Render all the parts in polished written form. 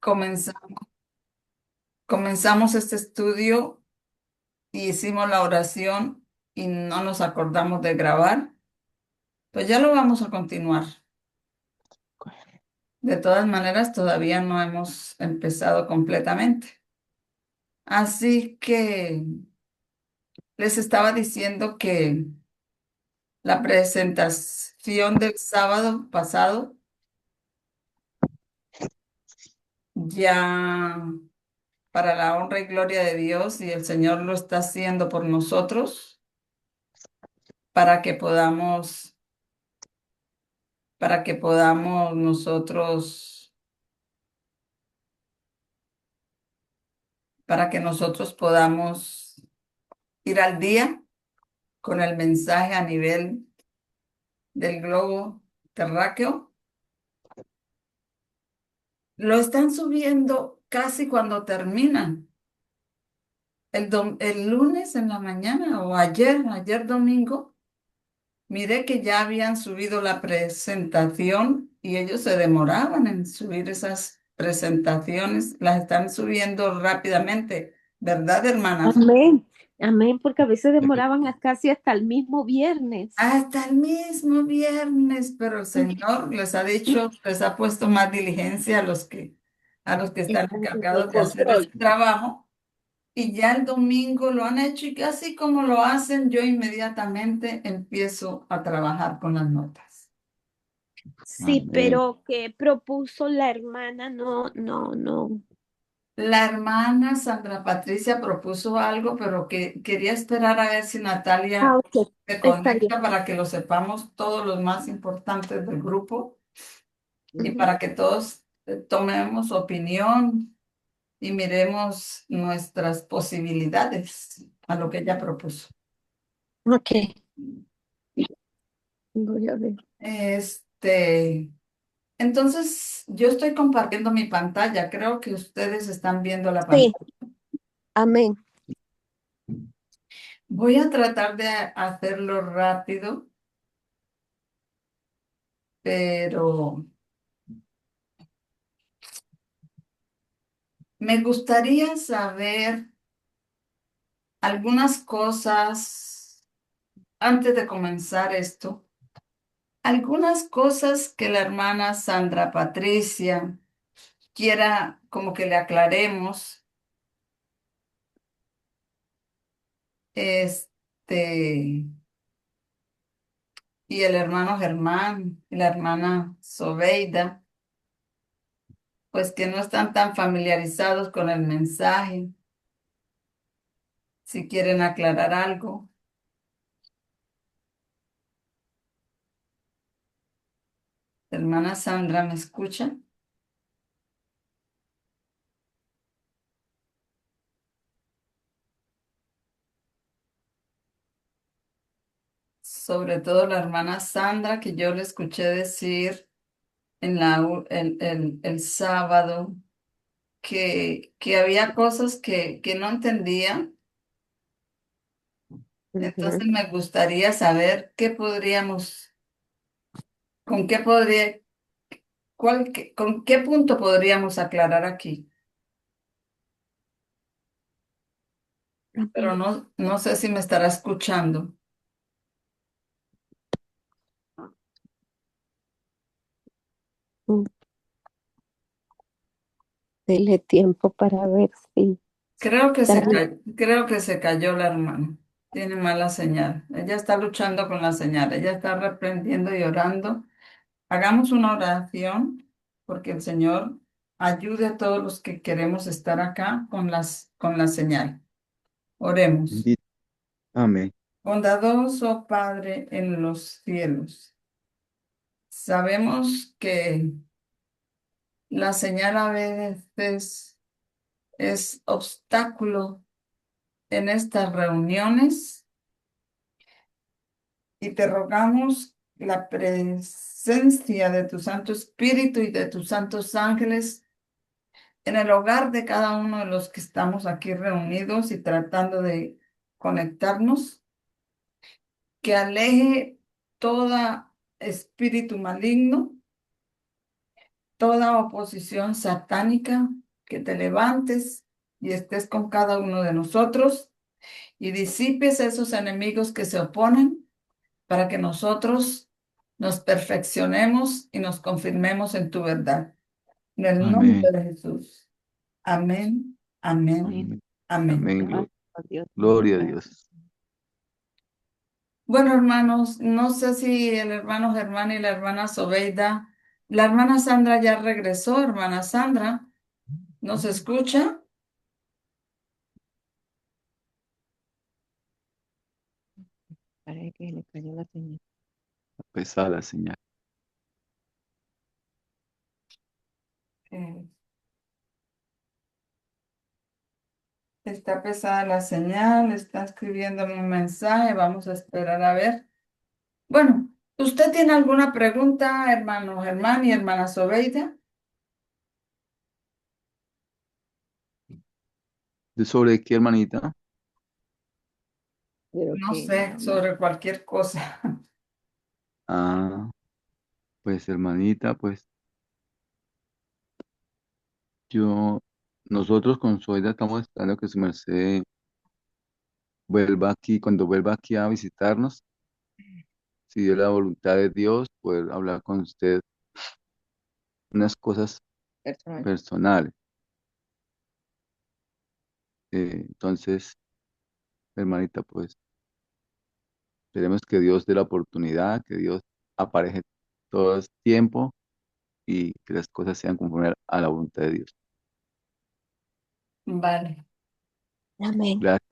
comenzamos, comenzamos este estudio y hicimos la oración y no nos acordamos de grabar, pues ya lo vamos a continuar. De todas maneras, todavía no hemos empezado completamente. Así que les estaba diciendo que la presentación del sábado pasado ya para la honra y gloria de Dios y el Señor lo está haciendo por nosotros para que podamos, para que podamos nosotros, para que nosotros podamos ir al día con el mensaje a nivel del globo terráqueo. Lo están subiendo casi cuando terminan. El lunes en la mañana o ayer domingo, miré que ya habían subido la presentación y ellos se demoraban en subir esas presentaciones. Las están subiendo rápidamente, ¿verdad, hermanas? Amén, amén, porque a veces demoraban casi hasta el mismo viernes. Hasta el mismo viernes, pero el Señor les ha dicho, les ha puesto más diligencia a los que están Están en el encargados de hacer ese control. trabajo. Y ya el domingo lo han hecho y así como lo hacen, yo inmediatamente empiezo a trabajar con las notas. Sí, Amén. pero que propuso la hermana, no, no, no. La hermana Sandra Patricia propuso algo, pero que quería esperar a ver si Ah, Natalia ok, se está bien. conecta para que lo sepamos todos los más importantes del grupo y Ujú. para que todos tomemos opinión y miremos nuestras posibilidades a lo que ella propuso. Ok, voy a ver. Este, entonces, yo estoy compartiendo mi pantalla. Creo que ustedes están viendo la Sí, pantalla. amén. Voy a tratar de hacerlo rápido, pero me gustaría saber algunas cosas antes de comenzar esto. Algunas cosas que la hermana Sandra Patricia quiera como que le aclaremos. Este, y el hermano Germán y la hermana Sobeida, pues que no están tan familiarizados con el mensaje, si quieren aclarar algo. Hermana Sandra, ¿me escucha? Sobre todo la hermana Sandra, que yo le escuché decir el sábado que había cosas que no entendía. Ujú. Entonces me gustaría saber qué podríamos, con qué podría, con qué punto podríamos aclarar aquí. Pero Amén. no sé si me estará escuchando. Mm, Dele tiempo para ver si está bien. Creo que se cayó la hermana. Tiene mala señal. Ella está luchando con la señal. Ella está reprendiendo y orando. Hagamos una oración porque el Señor ayude a todos los que queremos estar acá con la señal. Oremos. Bendito. Amén. Bondadoso Padre en los cielos, sabemos que la señal a veces es obstáculo en estas reuniones y te rogamos la presencia de tu Santo Espíritu y de tus santos ángeles en el hogar de cada uno de los que estamos aquí reunidos y tratando de conectarnos, que aleje todo espíritu maligno toda oposición satánica, que te levantes y estés con cada uno de nosotros y disipes a esos enemigos que se oponen para que nosotros nos perfeccionemos y nos confirmemos en tu verdad. En el Amén. nombre de Jesús. Amén, amén, Amén. amén. Amén. Gracias a Dios. Gloria a Dios. Bueno, hermanos, no sé si el hermano Germán y la hermana Sobeida, la hermana Sandra ya regresó, hermana Sandra, ¿nos escucha? Parece que le cayó la señal. Pesada señal. Eh, Está pesada la señal, está escribiéndome un mensaje, vamos a esperar a ver. Bueno, ¿usted tiene alguna pregunta, hermano Germán y hermana Sobeida? ¿De sobre qué, hermanita? Pero No que sé, nada más. sobre cualquier cosa. Ah, pues hermanita, pues yo, nosotros con Zoida estamos esperando que su merced vuelva aquí, cuando vuelva aquí a visitarnos, si dio la voluntad de Dios, poder hablar con usted unas cosas Personal. personales. Entonces, hermanita, pues esperemos que Dios dé la oportunidad, que Dios apareje todo el tiempo y que las cosas sean conforme a la voluntad de Dios. Vale. Amén. Gracias,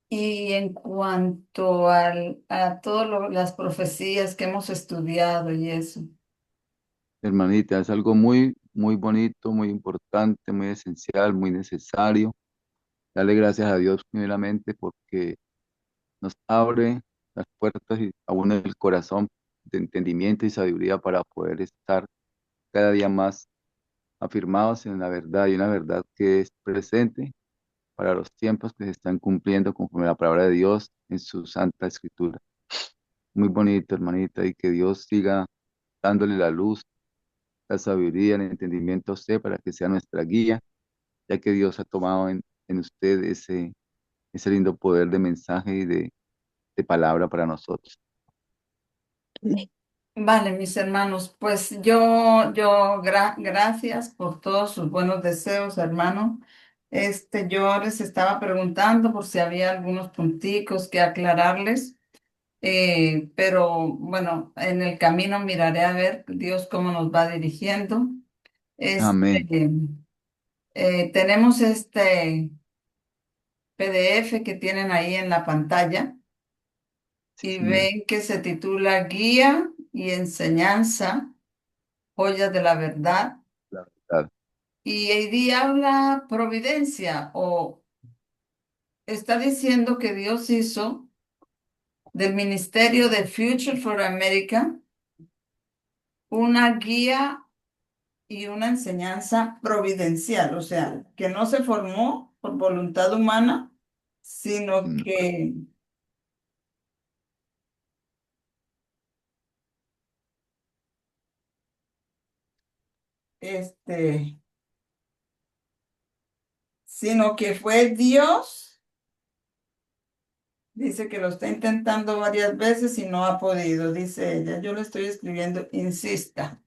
Y en cuanto a todas las profecías que hemos estudiado y eso, hermanita. Es algo muy, muy bonito, muy importante, muy esencial, muy necesario. Darle gracias a Dios primeramente porque nos abre las puertas y aún el corazón de entendimiento y sabiduría para poder estar cada día más afirmados en la verdad y una verdad que es presente para los tiempos que se están cumpliendo conforme a la palabra de Dios en su santa escritura. Muy bonito, hermanita, y que Dios siga dándole la luz, la sabiduría, el entendimiento a usted para que sea nuestra guía, ya que Dios ha tomado en usted ese lindo poder de mensaje y de palabra para nosotros. Amén. vale, mis hermanos, pues gracias por todos sus buenos deseos, hermano. Yo les estaba preguntando por si había algunos punticos que aclararles, pero bueno, en el camino miraré a ver Dios cómo nos va dirigiendo. Amén. Este, Tenemos este PDF que tienen ahí en la pantalla Sí, y señor. ven que se titula Guía y Enseñanza, Joyas de la Verdad. La verdad. Y ahí habla providencia o está diciendo que Dios hizo del Ministerio de Future for America una guía y una enseñanza providencial, o sea, que no se formó por voluntad humana, sino Mm, este, sino que fue Dios. Dice que lo está intentando varias veces y no ha podido, dice ella. Yo le estoy escribiendo, insista.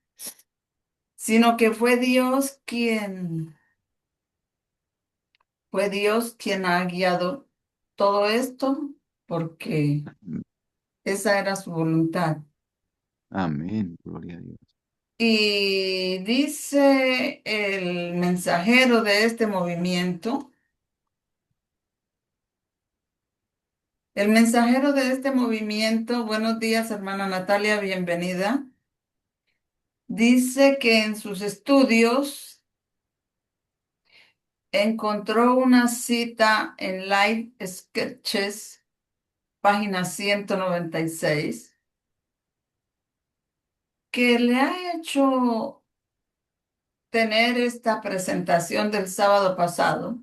Sino que fue Dios quien ha guiado todo esto, porque mm, esa era su voluntad. Amén. Gloria a Dios. Y dice el mensajero de este movimiento, el mensajero de este movimiento, buenos días, hermana Natalia, bienvenida. Dice que en sus estudios encontró una cita en Life Sketches, página 196, que le ha hecho tener esta presentación del sábado pasado,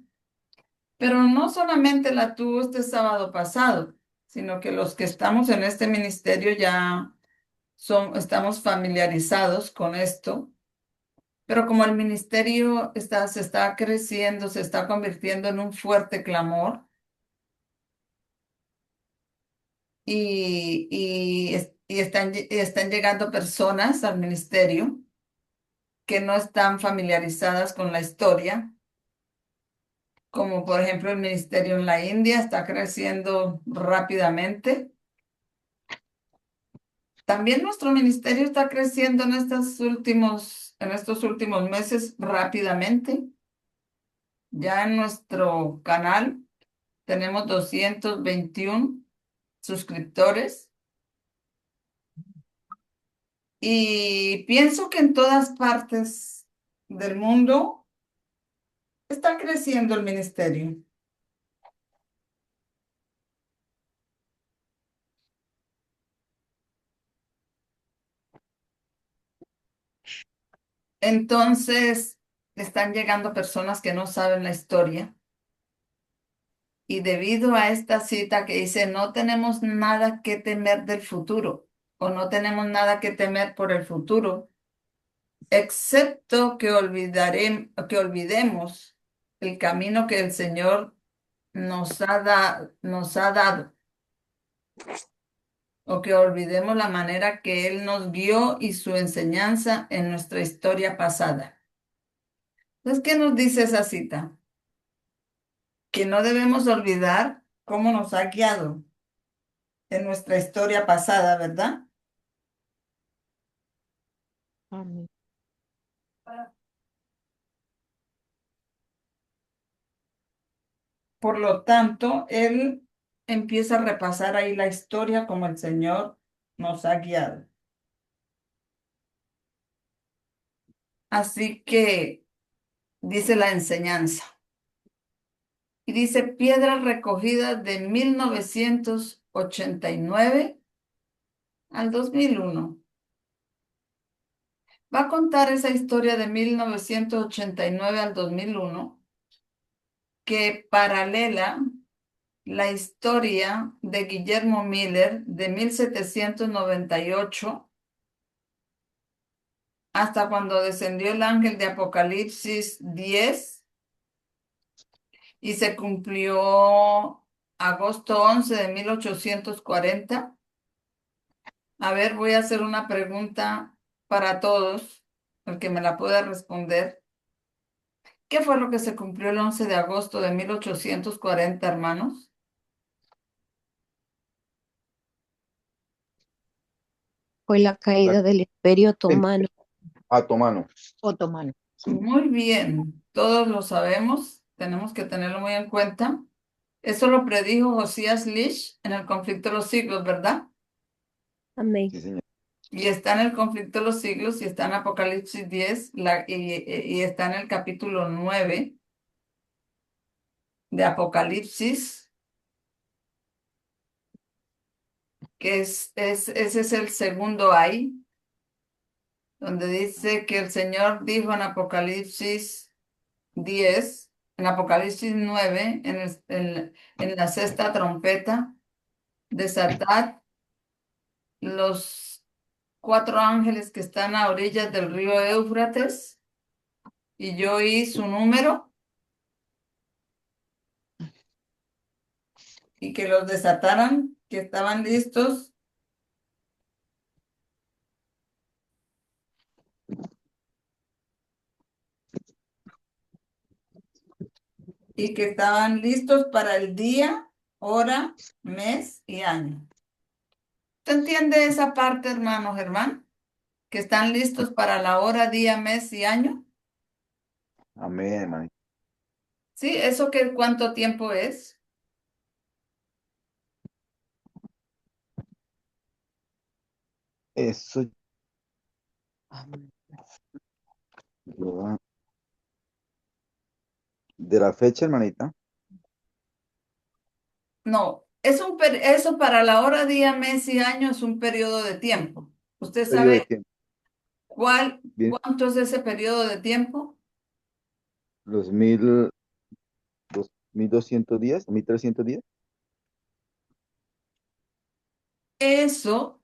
pero no solamente la tuvo este sábado pasado, sino que los que estamos en este ministerio ya estamos familiarizados con esto, pero como el ministerio se está creciendo, se está convirtiendo en un fuerte clamor y están llegando personas al ministerio que no están familiarizadas con la historia, como por ejemplo el ministerio en la India está creciendo rápidamente. También nuestro ministerio está creciendo en estos últimos meses rápidamente. Ya en nuestro canal tenemos 221 suscriptores y pienso que en todas partes del mundo está creciendo el ministerio. Entonces, están llegando personas que no saben la historia y debido a esta cita que dice, no tenemos nada que temer del futuro o no tenemos nada que temer por el futuro, excepto que olvidemos el camino que el Señor nos ha dado o que olvidemos la manera que Él nos guió y su enseñanza en nuestra historia pasada. Entonces, ¿qué nos dice esa cita? Que no debemos olvidar cómo nos ha guiado en nuestra historia pasada, ¿verdad? Amén. Por lo tanto, Él empieza a repasar ahí la historia como el Señor nos ha guiado. Así que dice la enseñanza. Y dice piedras recogidas de 1989 al 2001. Va a contar esa historia de 1989 al 2001 que paralela la historia de Guillermo Miller de 1798 hasta cuando descendió el ángel de Apocalipsis 10 y se cumplió agosto 11 de 1840. A ver, voy a hacer una pregunta para todos, el que me la pueda responder. ¿Qué fue lo que se cumplió el 11 de agosto de 1840, hermanos? Fue la La- caída del Imperio el otomano. Otomano. Muy bien, todos lo sabemos, tenemos que tenerlo muy en cuenta. Eso lo predijo Josías Lish en el conflicto de los siglos, ¿verdad? Amén. Sí, señor. Y está en el conflicto de los siglos y está en Apocalipsis 10 y está en el capítulo 9 de Apocalipsis, que ese es el segundo ay, donde dice que el Señor dijo en Apocalipsis 10, en Apocalipsis 9, en la sexta trompeta, desatad los cuatro ángeles que están a orillas del río Éufrates, y yo oí su número y que los desataran, que estaban listos y que estaban listos para el día, hora, mes y año. ¿Usted entiende esa parte, hermano Germán? Que están listos para la hora, día, mes y año. Amén, hermanito. ¿Sí? ¿Eso qué cuánto tiempo es? Eso lleva- de la fecha, hermanita, No, eso para la hora, día, mes y año es un periodo de tiempo. ¿Usted periodo de sabe tiempo. Bien, cuánto es ese periodo de tiempo? los 1200 días, 1300 días. Eso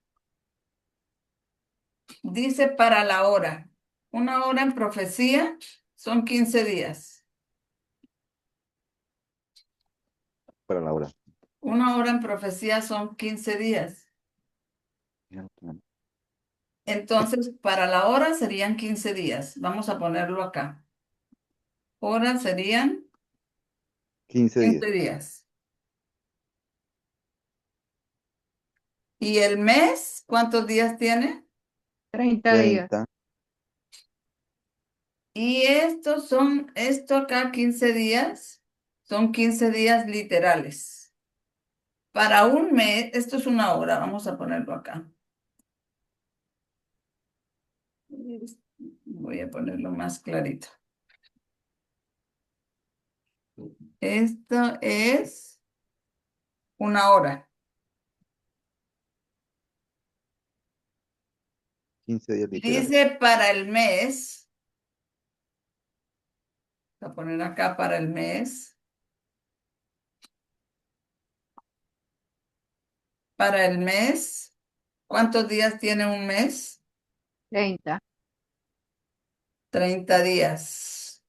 Dice para la hora. Una hora en profecía son 15 días. Para la hora. Una hora en profecía son 15 días. Entonces, para la hora serían 15 días. Vamos a ponerlo acá. Hora serían 15 días. 15 días. ¿Y el mes cuántos días tiene? 30 días. 30. Y esto acá 15 días, son 15 días literales. Para un mes, esto es una hora, vamos a ponerlo acá. Voy a ponerlo más clarito. Esto es una hora. 15 días literales. Dice para el mes, voy a poner acá para el mes. Para el mes, ¿cuántos días tiene un mes? 30. 30 días.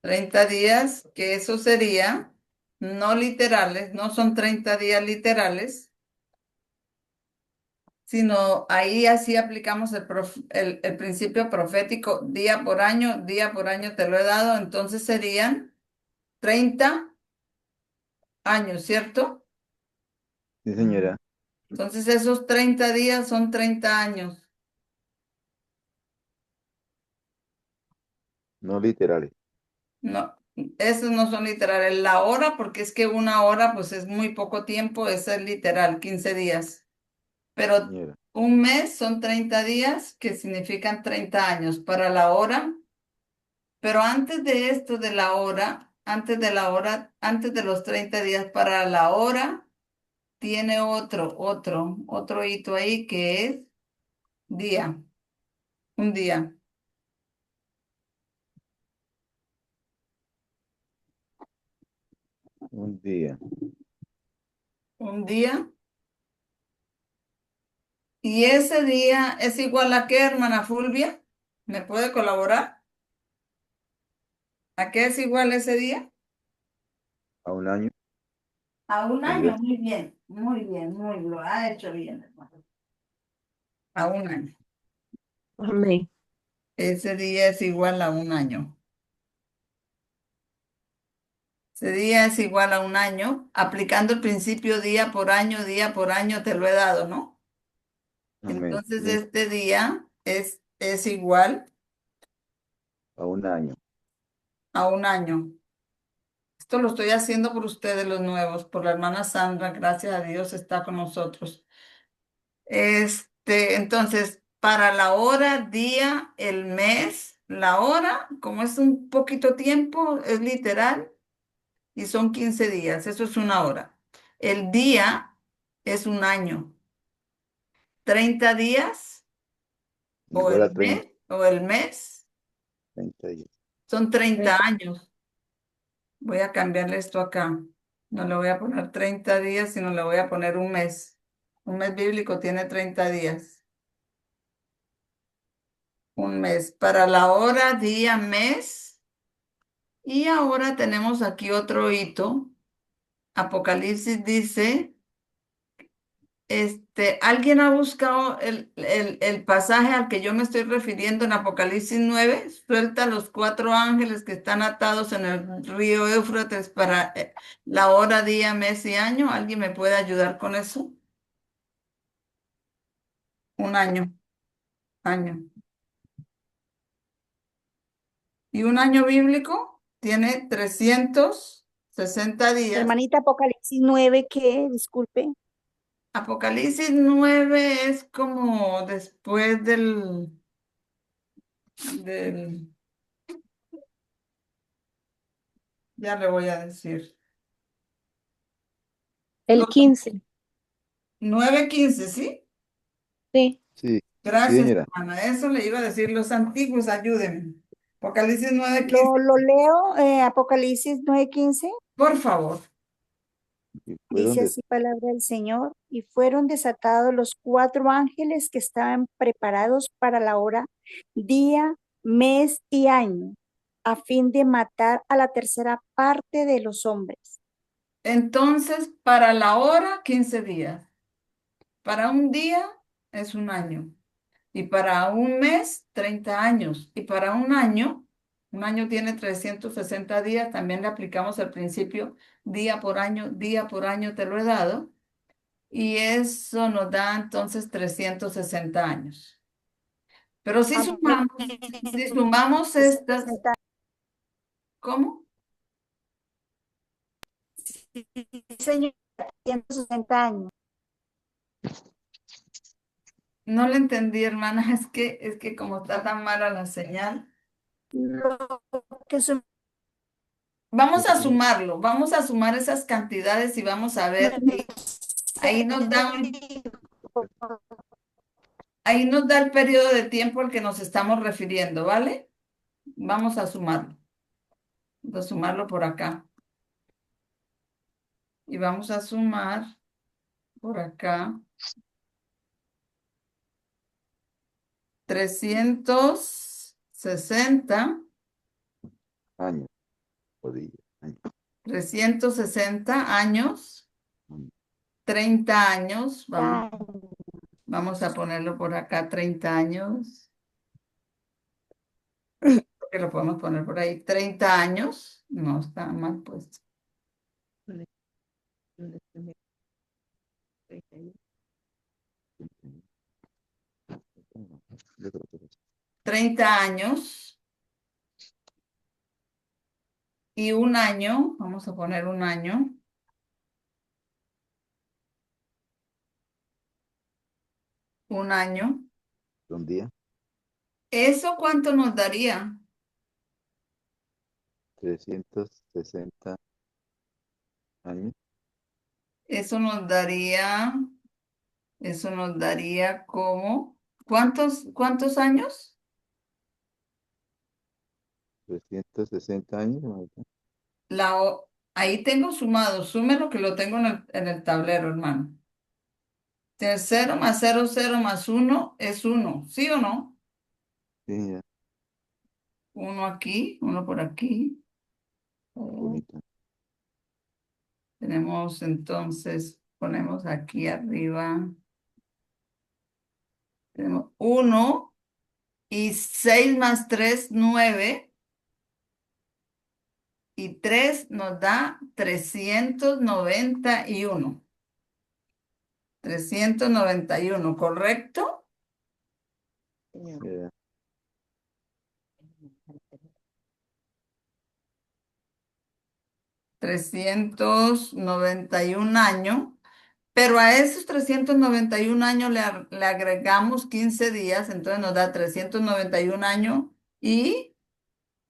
30 días, que eso sería, no literales, no son 30 días literales, sino ahí así aplicamos el principio profético, día por año te lo he dado, entonces serían 30 años, ¿cierto? Sí, señora. Entonces esos 30 días son 30 años. No literales. No, esos no son literales. La hora, porque es que una hora pues es muy poco tiempo, esa es literal, 15 días. Pero Señora. un mes son 30 días, que significan 30 años para la hora. Pero antes de esto, de la hora, antes de los 30 días para la hora, tiene otro hito ahí que es día, un día, Un día. un día. ¿Y ese día es igual a qué, hermana Fulvia? ¿Me puede colaborar? ¿A qué es igual ese día? A un año. A un año, Aniversario. muy bien, lo ha hecho bien, hermano. A un año. Amén. Ese día es igual a un año. Ese día es igual a un año, aplicando el principio día por año te lo he dado, ¿no? Amén. Entonces este día es igual A un año. a un año. Esto lo estoy haciendo por ustedes los nuevos, por la hermana Sandra, gracias a Dios está con nosotros. Entonces, para la hora, día, el mes, la hora, como es un poquito tiempo, es literal y son 15 días, eso es una hora. El día es un año. 30 días Igual a 30. o el mes 30 días. son 30 años. Voy a cambiarle esto acá. No le voy a poner 30 días, sino le voy a poner un mes. Un mes bíblico tiene 30 días. Un mes. Para la hora, día, mes. Y ahora tenemos aquí otro hito. Apocalipsis dice, ¿alguien ha buscado el pasaje al que yo me estoy refiriendo en Apocalipsis 9? Suelta los 4 ángeles que están atados en el río Éufrates para la hora, día, mes y año. ¿Alguien me puede ayudar con eso? Un año. Y un año bíblico tiene 360 días. Hermanita, Apocalipsis 9, ¿qué? Disculpe. Apocalipsis 9 es como después del, ya le voy a decir. El 15. 9:15, ¿sí? Sí. Sí. Sí, Gracias, señora. hermana. Eso le iba a decir los antiguos, ayúdenme. Apocalipsis 9:15, Lo leo, Apocalipsis 9:15. por favor. Y fueron Dice así palabra del Señor, y fueron desatados los 4 ángeles que estaban preparados para la hora, día, mes y año, a fin de matar a la tercera parte de los hombres. Entonces, para la hora, 15 días. Para un día es un año. Y para un mes, 30 años. Y para un año tiene 360 días. También le aplicamos el principio día por año te lo he dado. Y eso nos da entonces 360 años. Pero Amén. si sumamos estas, 60, ¿cómo? sí, señor, 160 años. No le entendí, hermana. Es que como está tan mala la señal. Lo que su Vamos a sumar esas cantidades y vamos a ver. Ahí nos da ahí nos da el periodo de tiempo al que nos estamos refiriendo, ¿vale? Vamos a sumarlo. Vamos a sumarlo por acá. Y vamos a sumar por acá 360, años o días. Años. 360 años, Años. 30 años. años. Vamos a ponerlo por acá, 30 años. Que lo podemos poner por ahí, 30 años. No está mal puesto. Yo creo que es 30 años y un año. Vamos a poner un año. Un año. un día, ¿Eso cuánto nos daría? 360 años, Eso nos daría, eso nos daría como, ¿cuántos años? 360 años, ¿verdad? Ahí tengo sumado, súmelo que lo tengo en el tablero, hermano. El 0 más 0, 0 más 1 es 1, ¿sí o no? Sí, ya, Uno aquí, uno por aquí. bonito. Tenemos entonces, ponemos aquí arriba, tenemos 1 y 6 más 3 9 y 3 nos da 391. 391, ¿correcto? Ya, 391 años. Pero a esos 391 años le agregamos 15 días, entonces nos da 391 años y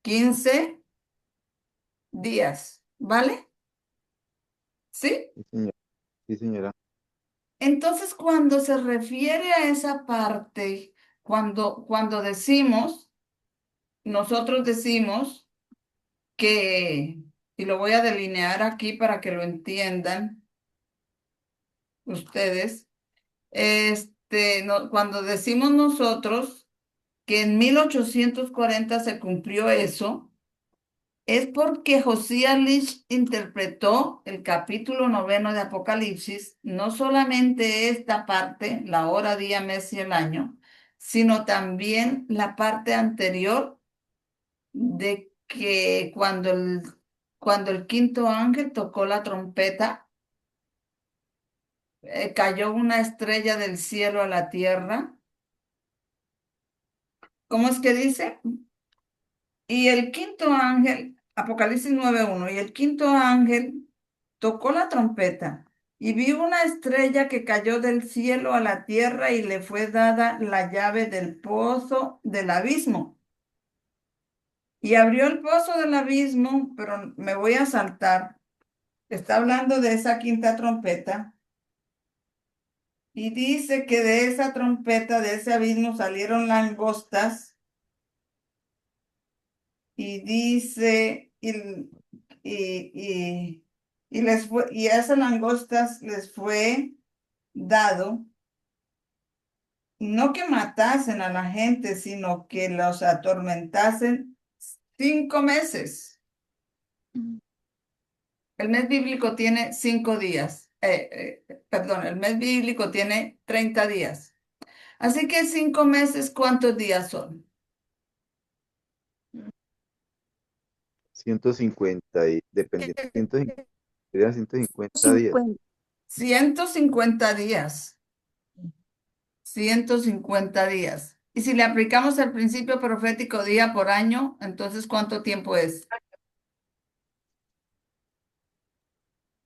15 días, ¿vale? ¿Sí? sí, señor. Sí, señora. Entonces, cuando se refiere a esa parte, cuando decimos, nosotros decimos que, y lo voy a delinear aquí para que lo entiendan ustedes, cuando decimos nosotros que en 1840 se cumplió eso, es porque Josías Lich interpretó el capítulo 9 de Apocalipsis, no solamente esta parte, la hora, día, mes y el año, sino también la parte anterior de que cuando el quinto ángel tocó la trompeta, cayó una estrella del cielo a la tierra. ¿Cómo es que dice? Y el quinto ángel, Apocalipsis 9:1, y el quinto ángel tocó la trompeta y vio una estrella que cayó del cielo a la tierra y le fue dada la llave del pozo del abismo. Y abrió el pozo del abismo, pero me voy a saltar. Está hablando de esa quinta trompeta y dice que de esa trompeta, de ese abismo salieron langostas y dice, y, y y a esas langostas les fue dado no que matasen a la gente, sino que los atormentasen 5 meses. El mes bíblico tiene 5 días. Perdón, el mes bíblico tiene 30 días. Así que 5 meses, ¿cuántos días son? 150 y dependiendo, 150, serían 150 días. 50. 150 días. 150 días. Y si le aplicamos el principio profético día por año, entonces ¿cuánto tiempo es?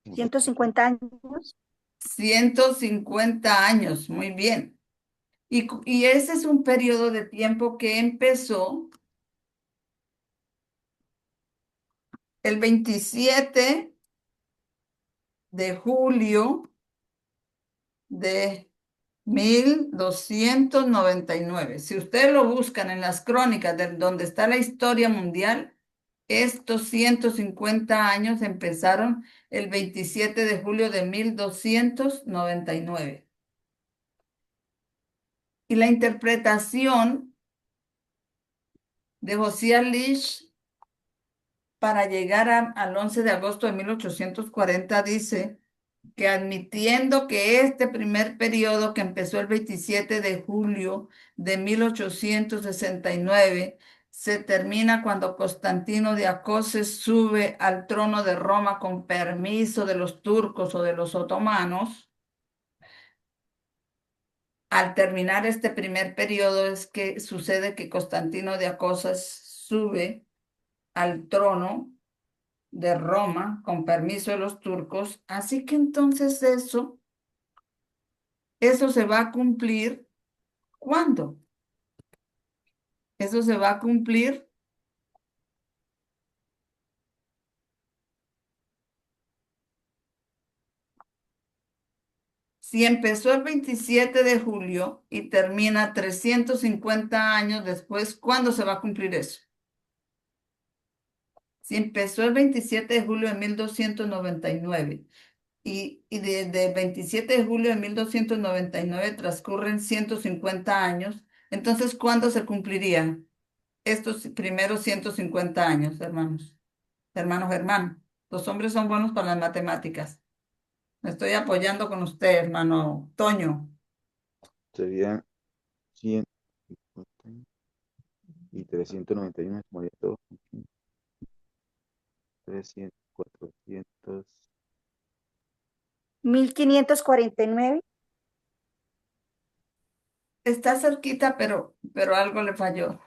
150 años. 150 años, muy bien. Y ese es un periodo de tiempo que empezó el 27 de julio de 1299. Si ustedes lo buscan en las crónicas de donde está la historia mundial, estos 150 años empezaron el 27 de julio de 1299. Y la interpretación de Josías Lish para llegar al 11 de agosto de 1840 dice que admitiendo que este primer periodo que empezó el 27 de julio de 1869 se termina cuando Constantino de Acoses sube al trono de Roma con permiso de los turcos o de los otomanos. Al terminar este primer periodo es que sucede que Constantino de Acoses sube al trono de Roma con permiso de los turcos. Así que entonces eso se va a cumplir. ¿Cuándo? Eso se va a cumplir si empezó el 27 de julio y termina 350 años después. ¿Cuándo se va a cumplir eso? Si empezó el 27 de julio de 1299 y desde el 27 de julio de 1299 transcurren 150 años, entonces ¿cuándo se cumplirían estos primeros 150 años, hermanos? Hermanos. Los hombres son buenos para las matemáticas. Me estoy apoyando con usted, hermano Toño. Serían 150 y 391, como ya todo. 300, 400. 1549. Está cerquita, pero algo le falló.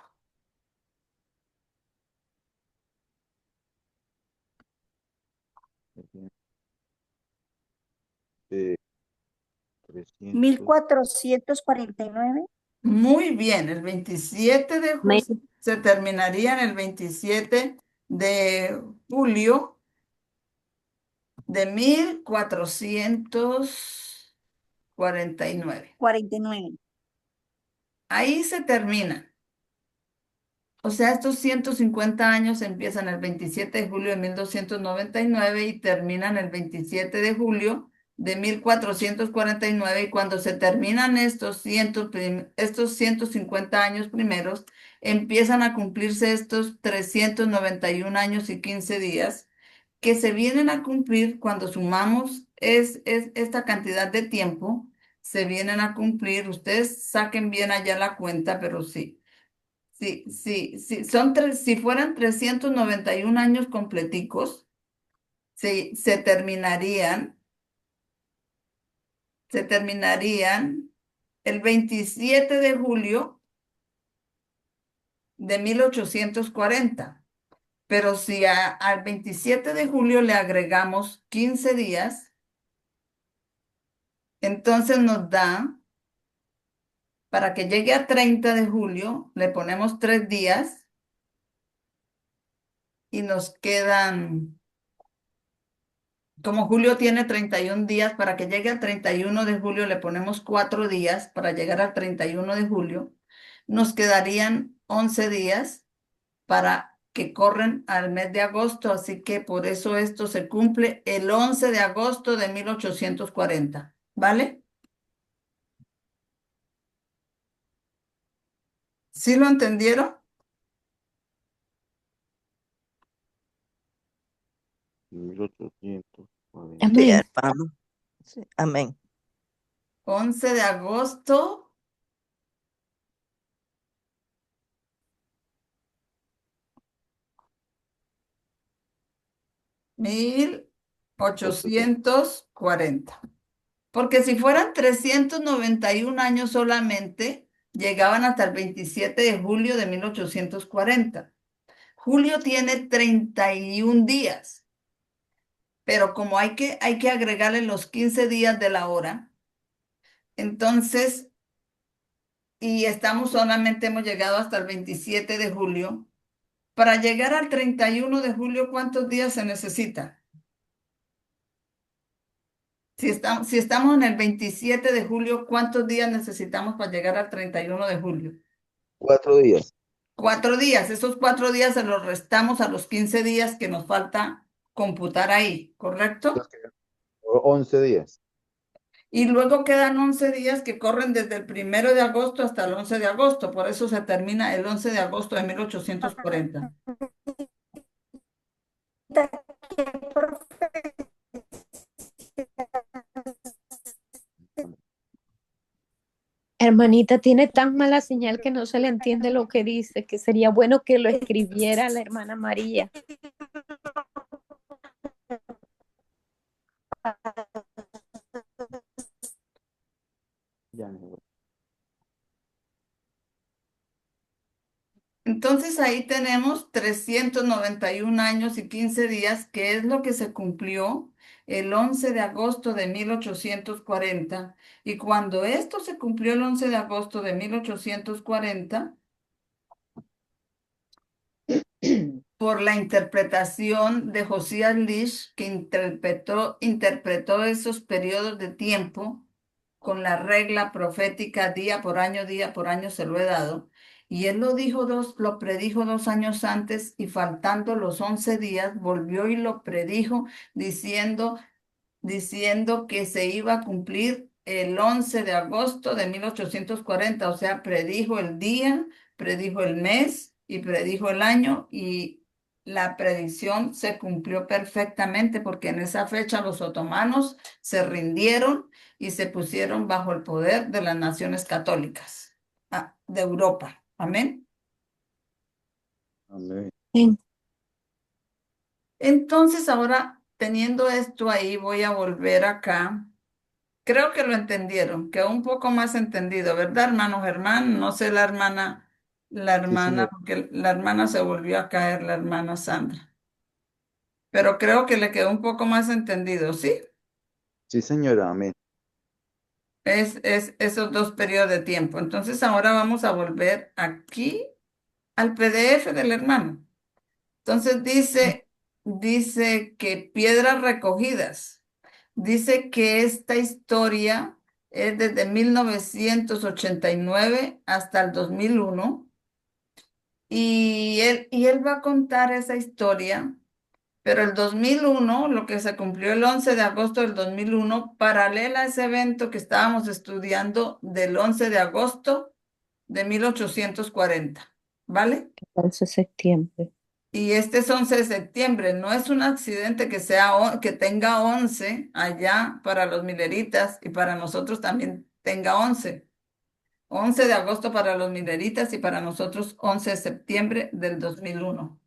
De 300. 1449. Muy bien, el 27 de julio se terminaría en el 27 de julio de 1449. 49. Ahí se termina. O sea, estos 150 años empiezan el 27 de julio de 1299 y terminan el 27 de julio de 1449. Y cuando se terminan estos 150 años primeros, empiezan a cumplirse estos 391 años y 15 días que se vienen a cumplir cuando sumamos esta cantidad de tiempo, se vienen a cumplir. Ustedes saquen bien allá la cuenta, pero sí. Sí, si fueran 391 años completicos, se terminarían el 27 de julio de 1840. Pero si al 27 de julio le agregamos 15 días, entonces nos da, para que llegue a 30 de julio, le ponemos 3 días y nos quedan. Como julio tiene 31 días, para que llegue al 31 de julio le ponemos 4 días para llegar al 31 de julio. Nos quedarían 11 días para que corren al mes de agosto, así que por eso esto se cumple el 11 de agosto de 1840, ¿vale? ¿Sí lo entendieron? 1840. Sí, Amén. hermano. Sí, amén. 11 de agosto 1840. Porque si fueran 391 años solamente, llegaban hasta el 27 de julio de 1840. Julio tiene 31 días, pero como hay que agregarle los 15 días de la hora, entonces, y hemos llegado hasta el 27 de julio. Para llegar al 31 de julio, ¿cuántos días se necesita? Si estamos en el 27 de julio, ¿cuántos días necesitamos para llegar al 31 de julio? 4 días. 4 días. Esos 4 días se los restamos a los 15 días que nos falta computar ahí, ¿correcto? 11 días. Y luego quedan 11 días que corren desde el 1 de agosto hasta el 11 de agosto. Por eso se termina el 11 de agosto de 1840. Hermanita, tiene tan mala señal que no se le entiende lo que dice, que sería bueno que lo escribiera la hermana María. Ya, mi amor. Entonces ahí tenemos 391 años y 15 días, que es lo que se cumplió el 11 de agosto de 1840. Y cuando esto se cumplió el 11 de agosto de 1840, por la interpretación de Josías Lish, que interpretó esos periodos de tiempo con la regla profética día por año se lo he dado. Y él lo predijo 2 años antes, y faltando los 11 días, volvió y lo predijo diciendo que se iba a cumplir el 11 de agosto de 1840. O sea, predijo el día, predijo el mes y predijo el año, y la predicción se cumplió perfectamente, porque en esa fecha los otomanos se rindieron y se pusieron bajo el poder de las naciones católicas de Europa. Amén. Amén. Amén. Entonces, ahora, teniendo esto ahí, voy a volver acá. Creo que lo entendieron, quedó un poco más entendido, ¿verdad, hermano Germán? No sé la Sí, hermana, señor. porque la hermana se volvió a caer, la hermana Sandra. Pero creo que le quedó un poco más entendido, ¿sí? Sí, señora. Amén. Es esos 2 periodos de tiempo. Entonces ahora vamos a volver aquí al PDF del hermano. Entonces dice que piedras recogidas. Dice que esta historia es desde 1989 hasta el 2001, y él va a contar esa historia, pero el 2001, lo que se cumplió el 11 de agosto del 2001, paralela a ese evento que estábamos estudiando del 11 de agosto de 1840, ¿vale? 11 de septiembre. Y este es 11 de septiembre, no es un accidente que tenga 11 allá para los mileritas, y para nosotros también tenga 11. 11 de agosto para los mileritas y para nosotros 11 de septiembre del 2001.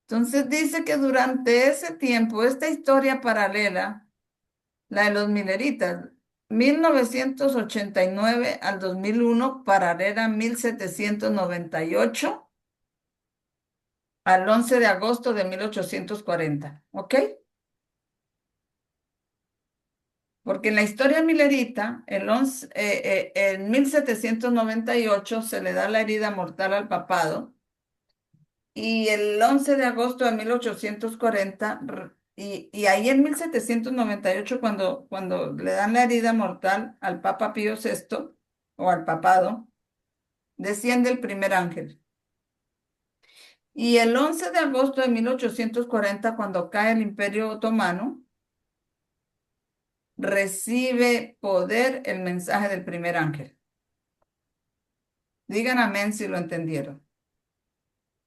Entonces dice que durante ese tiempo, esta historia paralela, la de los mileritas, 1989 al 2001, paralela 1798 al 11 de agosto de 1840, ¿ok? Porque en la historia milerita, en 1798 se le da la herida mortal al papado, y el 11 de agosto de 1840, y ahí en 1798, cuando le dan la herida mortal al Papa Pío VI, o al papado, desciende el primer ángel. Y el 11 de agosto de 1840, cuando cae el Imperio Otomano, recibe poder el mensaje del primer ángel. Digan amén si lo entendieron.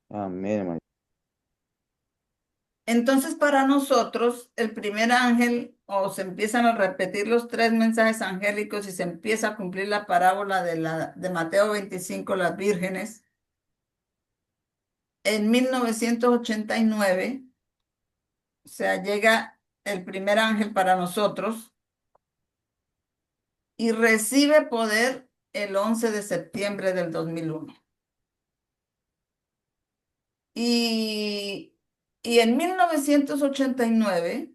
Amén, hermanita. Entonces, para nosotros, el primer ángel, o se empiezan a repetir los tres mensajes angélicos y se empieza a cumplir la parábola de Mateo 25, las vírgenes, en 1989, o sea, llega el primer ángel para nosotros y recibe poder el 11 de septiembre del 2001. Y, y en 1989,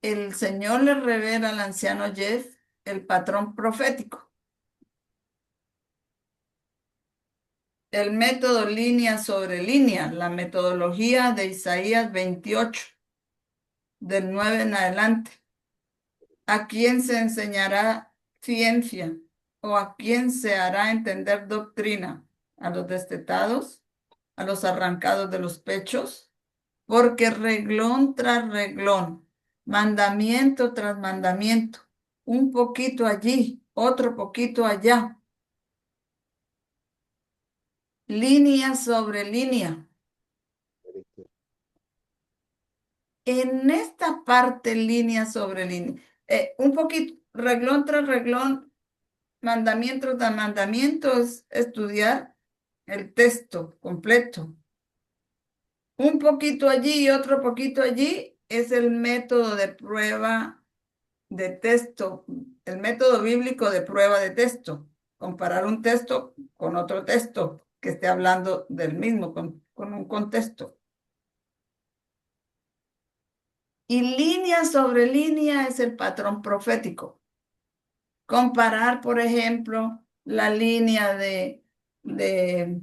el Señor le revela al anciano Jeff el patrón profético, el método línea sobre línea, la metodología de Isaías 28, del 9 en adelante. ¿A quién se enseñará ciencia o a quién se hará entender doctrina? ¿A los destetados? ¿A los arrancados de los pechos? Porque reglón tras reglón, mandamiento tras mandamiento, un poquito allí, otro poquito allá, línea sobre línea. En esta parte, línea sobre línea, un poquito, reglón tras reglón, mandamiento tras mandamiento, es estudiar el texto completo. Un poquito allí y otro poquito allí es el método de prueba de texto, el método bíblico de prueba de texto. Comparar un texto con otro texto que esté hablando del mismo, con un contexto. Y línea sobre línea es el patrón profético. Comparar, por ejemplo, la línea desde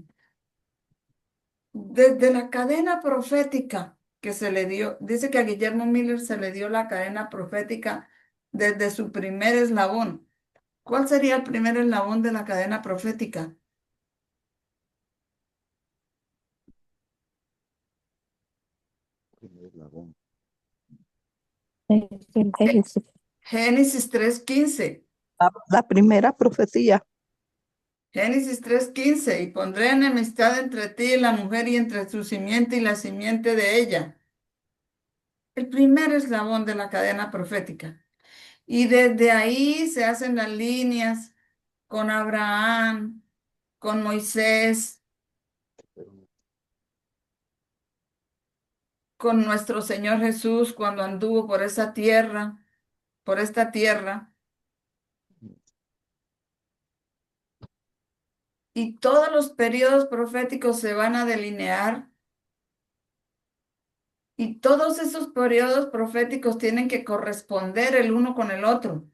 la cadena profética que se le dio. Dice que a Guillermo Miller se le dio la cadena profética desde su primer eslabón. ¿Cuál sería el primer eslabón de la cadena profética? Génesis 3:15. La primera profecía. Génesis 3:15. Y pondré enemistad entre ti y la mujer y entre su simiente y la simiente de ella. El primer eslabón de la cadena profética. Y desde ahí se hacen las líneas con Abraham, con Moisés, con nuestro Señor Jesús cuando anduvo por esa tierra, por esta tierra. Y todos los periodos proféticos se van a delinear y todos esos periodos proféticos tienen que corresponder el uno con el otro.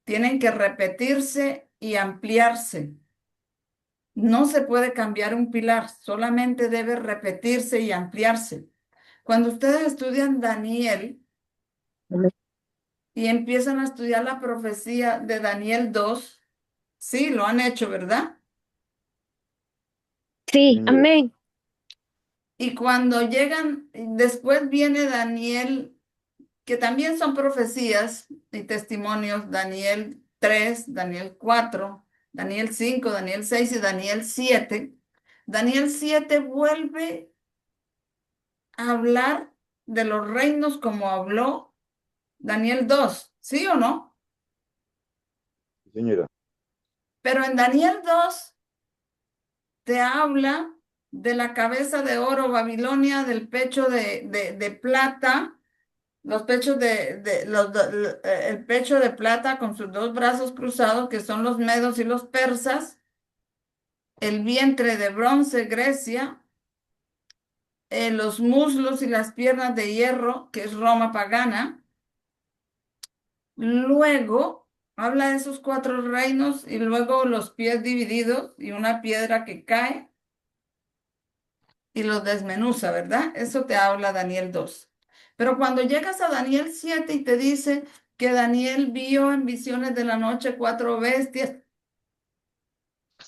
Tienen que repetirse y ampliarse. No se puede cambiar un pilar, solamente debe repetirse y ampliarse. Cuando ustedes estudian Daniel y empiezan a estudiar la profecía de Daniel 2, sí, lo han hecho, ¿verdad? Sí, amén. Y cuando llegan, después viene Daniel, que también son profecías y testimonios, Daniel 3, Daniel 4, Daniel 5, Daniel 6 y Daniel 7. Daniel 7 vuelve a hablar de los reinos como habló Daniel 2, ¿sí o no? Señora. Pero en Daniel 2 te habla de la cabeza de oro Babilonia, del pecho de plata, los pechos el pecho de plata con sus dos brazos cruzados, que son los medos y los persas, el vientre de bronce, Grecia, los muslos y las piernas de hierro, que es Roma pagana. Luego habla de esos cuatro reinos y luego los pies divididos y una piedra que cae y los desmenuza, ¿verdad? Eso te habla Daniel 2. Pero cuando llegas a Daniel 7 y te dice que Daniel vio en visiones de la noche cuatro bestias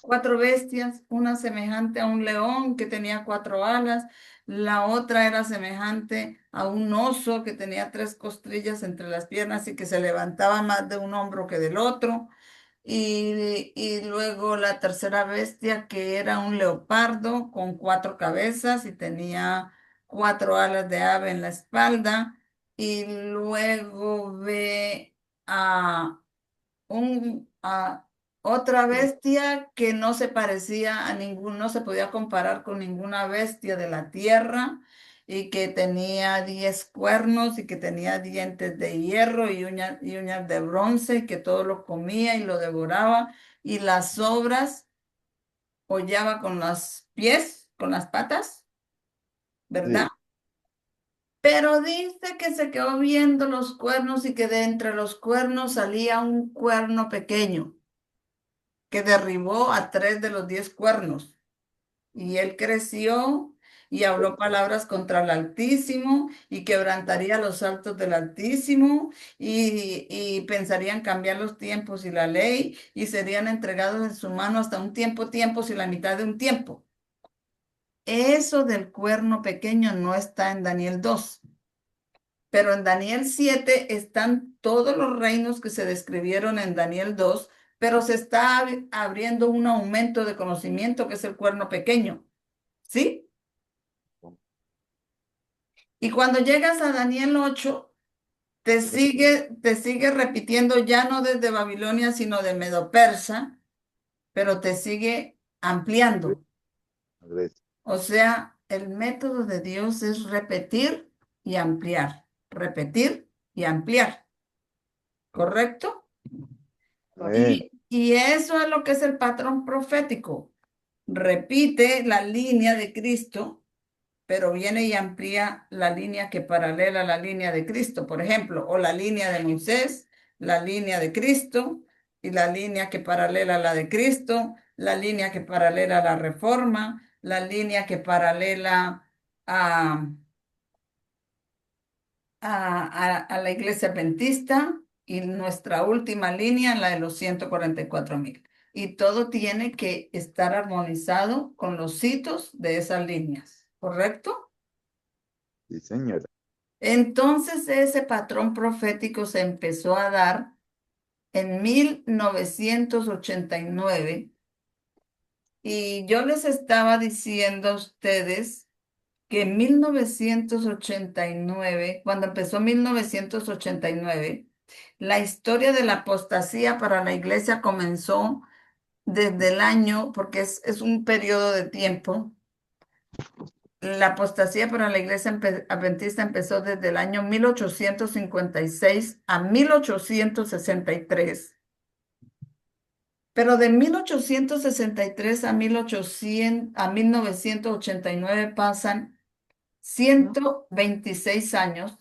4 bestias, una semejante a un león que tenía 4 alas, la otra era semejante a un oso que tenía 3 costrillas entre las piernas y que se levantaba más de un hombro que del otro. Y luego la tercera bestia que era un leopardo con 4 cabezas y tenía 4 alas de ave en la espalda. Y luego ve a a otra bestia que no se parecía a ningún, no se podía comparar con ninguna bestia de la tierra y que tenía 10 cuernos y que tenía dientes de hierro y uñas de bronce y que todo lo comía y lo devoraba y las sobras hollaba con los pies, con las patas, ¿verdad? Sí, Pero dice que se quedó viendo los cuernos y que de entre los cuernos salía un cuerno pequeño que derribó a 3 de los 10 cuernos. Y él creció y habló palabras contra el Altísimo y quebrantaría los altos del Altísimo y pensarían cambiar los tiempos y la ley y serían entregados en su mano hasta un tiempo, tiempos y la mitad de un tiempo. Eso del cuerno pequeño no está en Daniel 2. Pero en Daniel 7 están todos los reinos que se describieron en Daniel 2, pero se está abriendo un aumento de conocimiento que es el cuerno pequeño. ¿Sí? Y cuando llegas a Daniel 8, te sigue repitiendo ya no desde Babilonia, sino de Medo-Persa, pero te sigue ampliando. Grecia. O sea, el método de Dios es repetir y ampliar, ¿correcto? Amén. Y eso es lo que es el patrón profético. Repite la línea de Cristo, pero viene y amplía la línea que paralela a la línea de Cristo, por ejemplo, o la línea de Moisés, la línea de Cristo y la línea que paralela a la de Cristo, la línea que paralela a la reforma, la línea que paralela a a la iglesia adventista y nuestra última línea, la de los 144,000. Y todo tiene que estar armonizado con los hitos de esas líneas, ¿correcto? Sí, señora. Entonces ese patrón profético se empezó a dar en 1989 y yo les estaba diciendo a ustedes que en 1989, cuando empezó 1989, la historia de la apostasía para la iglesia comenzó desde el año, porque es un periodo de tiempo. La apostasía para la iglesia adventista empezó desde el año 1856 a 1863. Pero de 1863 a 1989 pasan 126 años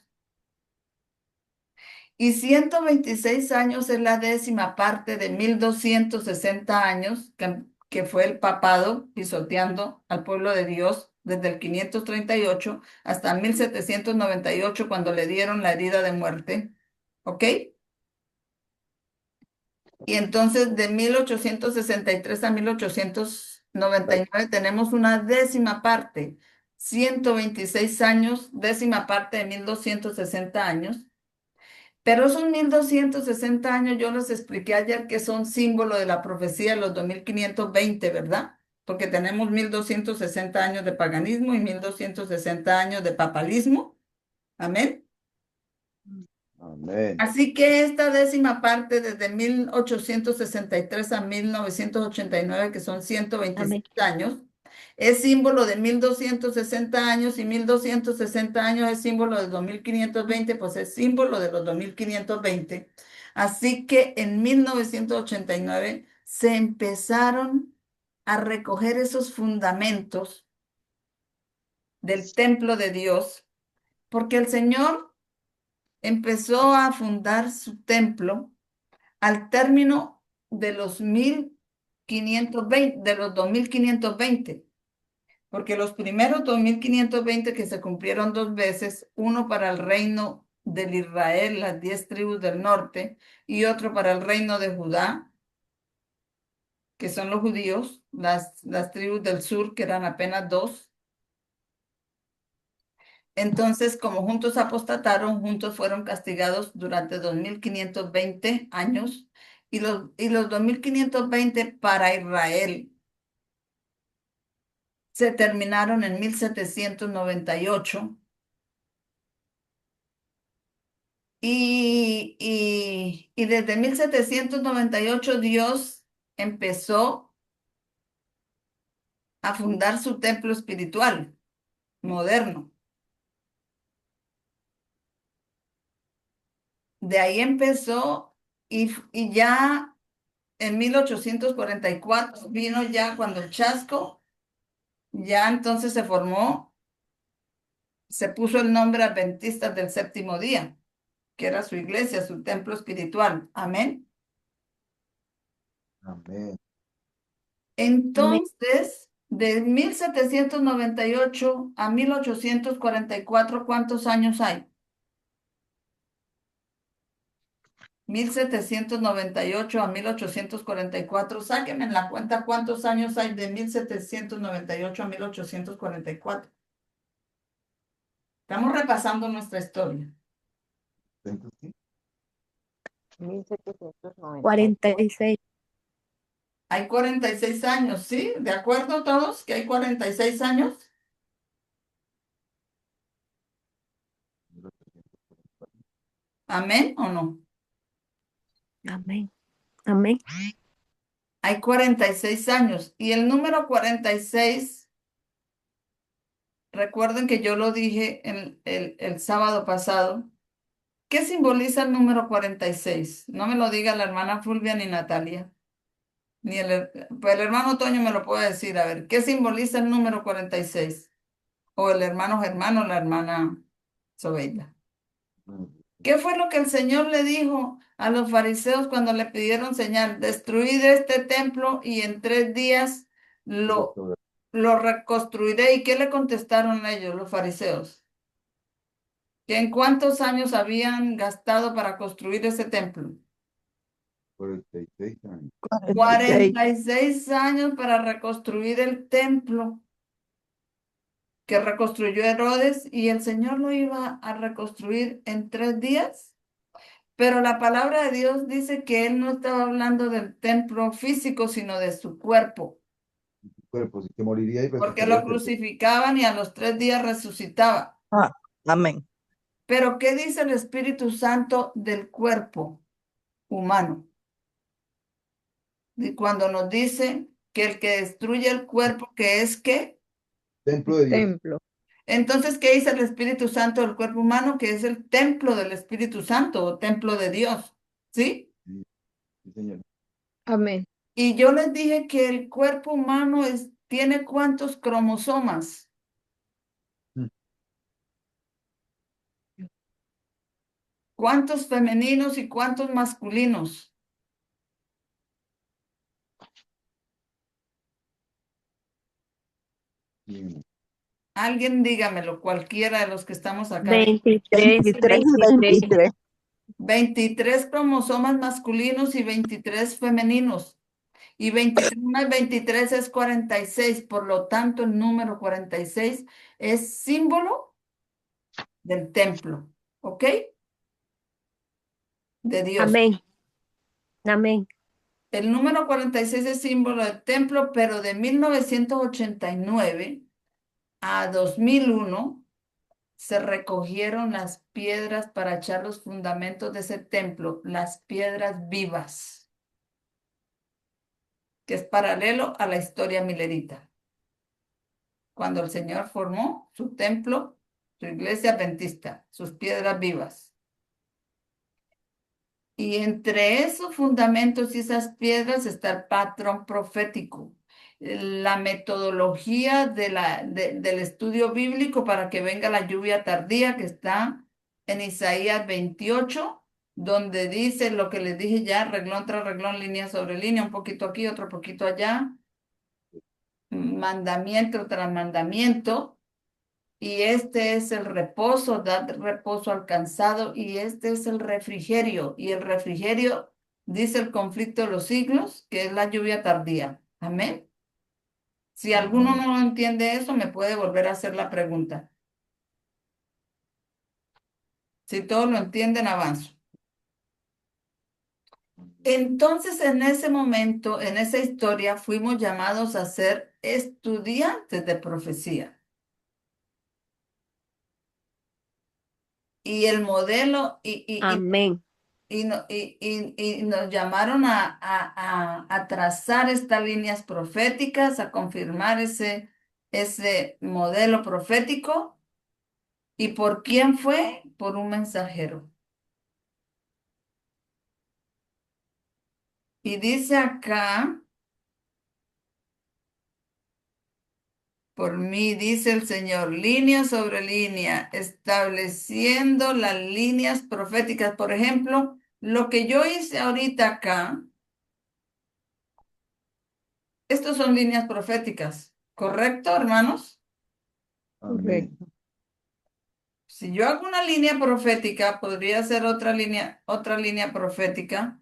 y 126 años es la décima parte de 1260 años que fue el papado pisoteando al pueblo de Dios desde el 538 hasta 1798 cuando le dieron la herida de muerte. ¿Ok? Y entonces de 1863 a 1899 tenemos una décima parte, 126 años, décima parte de 1260 años. Pero esos 1260 años yo les expliqué ayer que son símbolo de la profecía de los 2520, ¿verdad? Porque tenemos 1260 años de paganismo y 1260 años de papalismo. Amén. Amén. Así que esta décima parte, desde 1863 a 1989, que son 126 Amén. años, es símbolo de 1260 años y 1260 años es símbolo de 2520, pues es símbolo de los 2520. Así que en 1989 se empezaron a recoger esos fundamentos del templo de Dios, porque el Señor empezó a fundar su templo al término de los 1520, de los 2520, porque los primeros 2520 que se cumplieron 2 veces, uno para el reino del Israel, las 10 tribus del norte, y otro para el reino de Judá, que son los judíos, las tribus del sur, que eran apenas dos. Entonces, como juntos apostataron, juntos fueron castigados durante 2520 años, y los 2520 para Israel se terminaron en 1798. Y desde 1798 Dios empezó a fundar su templo espiritual moderno. De ahí empezó, y ya en 1844 vino ya cuando el chasco, ya entonces se formó, se puso el nombre Adventistas del Séptimo Día, que era su iglesia, su templo espiritual. Amén. Amén. Entonces, de 1798 a 1844, ¿cuántos años hay? 1798 a 1844. Sáquenme en la cuenta cuántos años hay de 1798 a 1844. Estamos repasando nuestra historia. ¿Cuántos qué? 1790. 46. Hay 46 años, ¿sí? ¿De acuerdo todos que hay 46 años? ¿Amén o no? Amén. Amén. Hay 46 años. Y el número 46, recuerden que yo lo dije el sábado pasado. ¿Qué simboliza el número 46? No me lo diga la hermana Fulvia ni Natalia. Pues el hermano Toño me lo puede decir. A ver, ¿qué simboliza el número 46? O el hermano Germán o la hermana Sobeida. ¿Qué fue lo que el Señor le dijo a los fariseos cuando le pidieron señal? Destruid este templo y en 3 días lo reconstruiré. ¿Y qué le contestaron ellos, los fariseos? ¿Que en cuántos años habían gastado para construir ese templo? 46 años. 46. 46 años para reconstruir el templo que reconstruyó Herodes, y el Señor lo iba a reconstruir en 3 días. Pero la palabra de Dios dice que él no estaba hablando del templo físico, sino de su cuerpo, Cuerpo, sí que moriría y porque resucitaría lo el tercer crucificaban y a los 3 días resucitaba. Ah, amén. Pero ¿qué dice el Espíritu Santo del cuerpo humano? Y cuando nos dice que el que destruye el cuerpo, ¿qué es qué? templo de Dios. Templo. Entonces, ¿qué dice el Espíritu Santo del cuerpo humano? Que es el templo del Espíritu Santo o templo de Dios. ¿Sí? Sí, sí, señor. Amén. Y yo les dije que el cuerpo humano tiene ¿cuántos cromosomas? Mm. ¿Cuántos femeninos y cuántos masculinos? Sí. Alguien dígamelo, cualquiera de los que estamos acá. 23, 23 y 23. 23. 23 cromosomas masculinos y 23 femeninos. Y 23 más 23 es 46. Por lo tanto, el número 46 es símbolo del templo. ¿Ok? De Dios. Amén. Amén. El número 46 es símbolo del templo, pero de 1989 a 2001 se recogieron las piedras para echar los fundamentos de ese templo, las piedras vivas, que es paralelo a la historia milerita. Cuando el Señor formó su templo, su iglesia adventista, sus piedras vivas. Y entre esos fundamentos y esas piedras está el patrón profético, la metodología del estudio bíblico para que venga la lluvia tardía, que está en Isaías 28, donde dice lo que les dije ya, reglón tras reglón, línea sobre línea, un poquito aquí, otro poquito allá, mandamiento tras mandamiento. Y este es el reposo, dad reposo al cansado, y este es el refrigerio. Y el refrigerio dice el conflicto de los siglos, que es la lluvia tardía. Amén. Si alguno Amén. no entiende eso, me puede volver a hacer la pregunta. Si todos lo entienden, avanzo. Entonces, en ese momento, en esa historia, fuimos llamados a ser estudiantes de profecía. Y el modelo, Amén. y nos llamaron a trazar estas líneas proféticas, a confirmar ese modelo profético. ¿Y por quién fue? Por un mensajero. Y dice acá, por mí, dice el Señor, línea sobre línea, estableciendo las líneas proféticas. Por ejemplo, lo que yo hice ahorita acá, estos son líneas proféticas, ¿correcto, hermanos? Amén. Correcto. Si yo hago una línea profética, podría ser otra línea profética,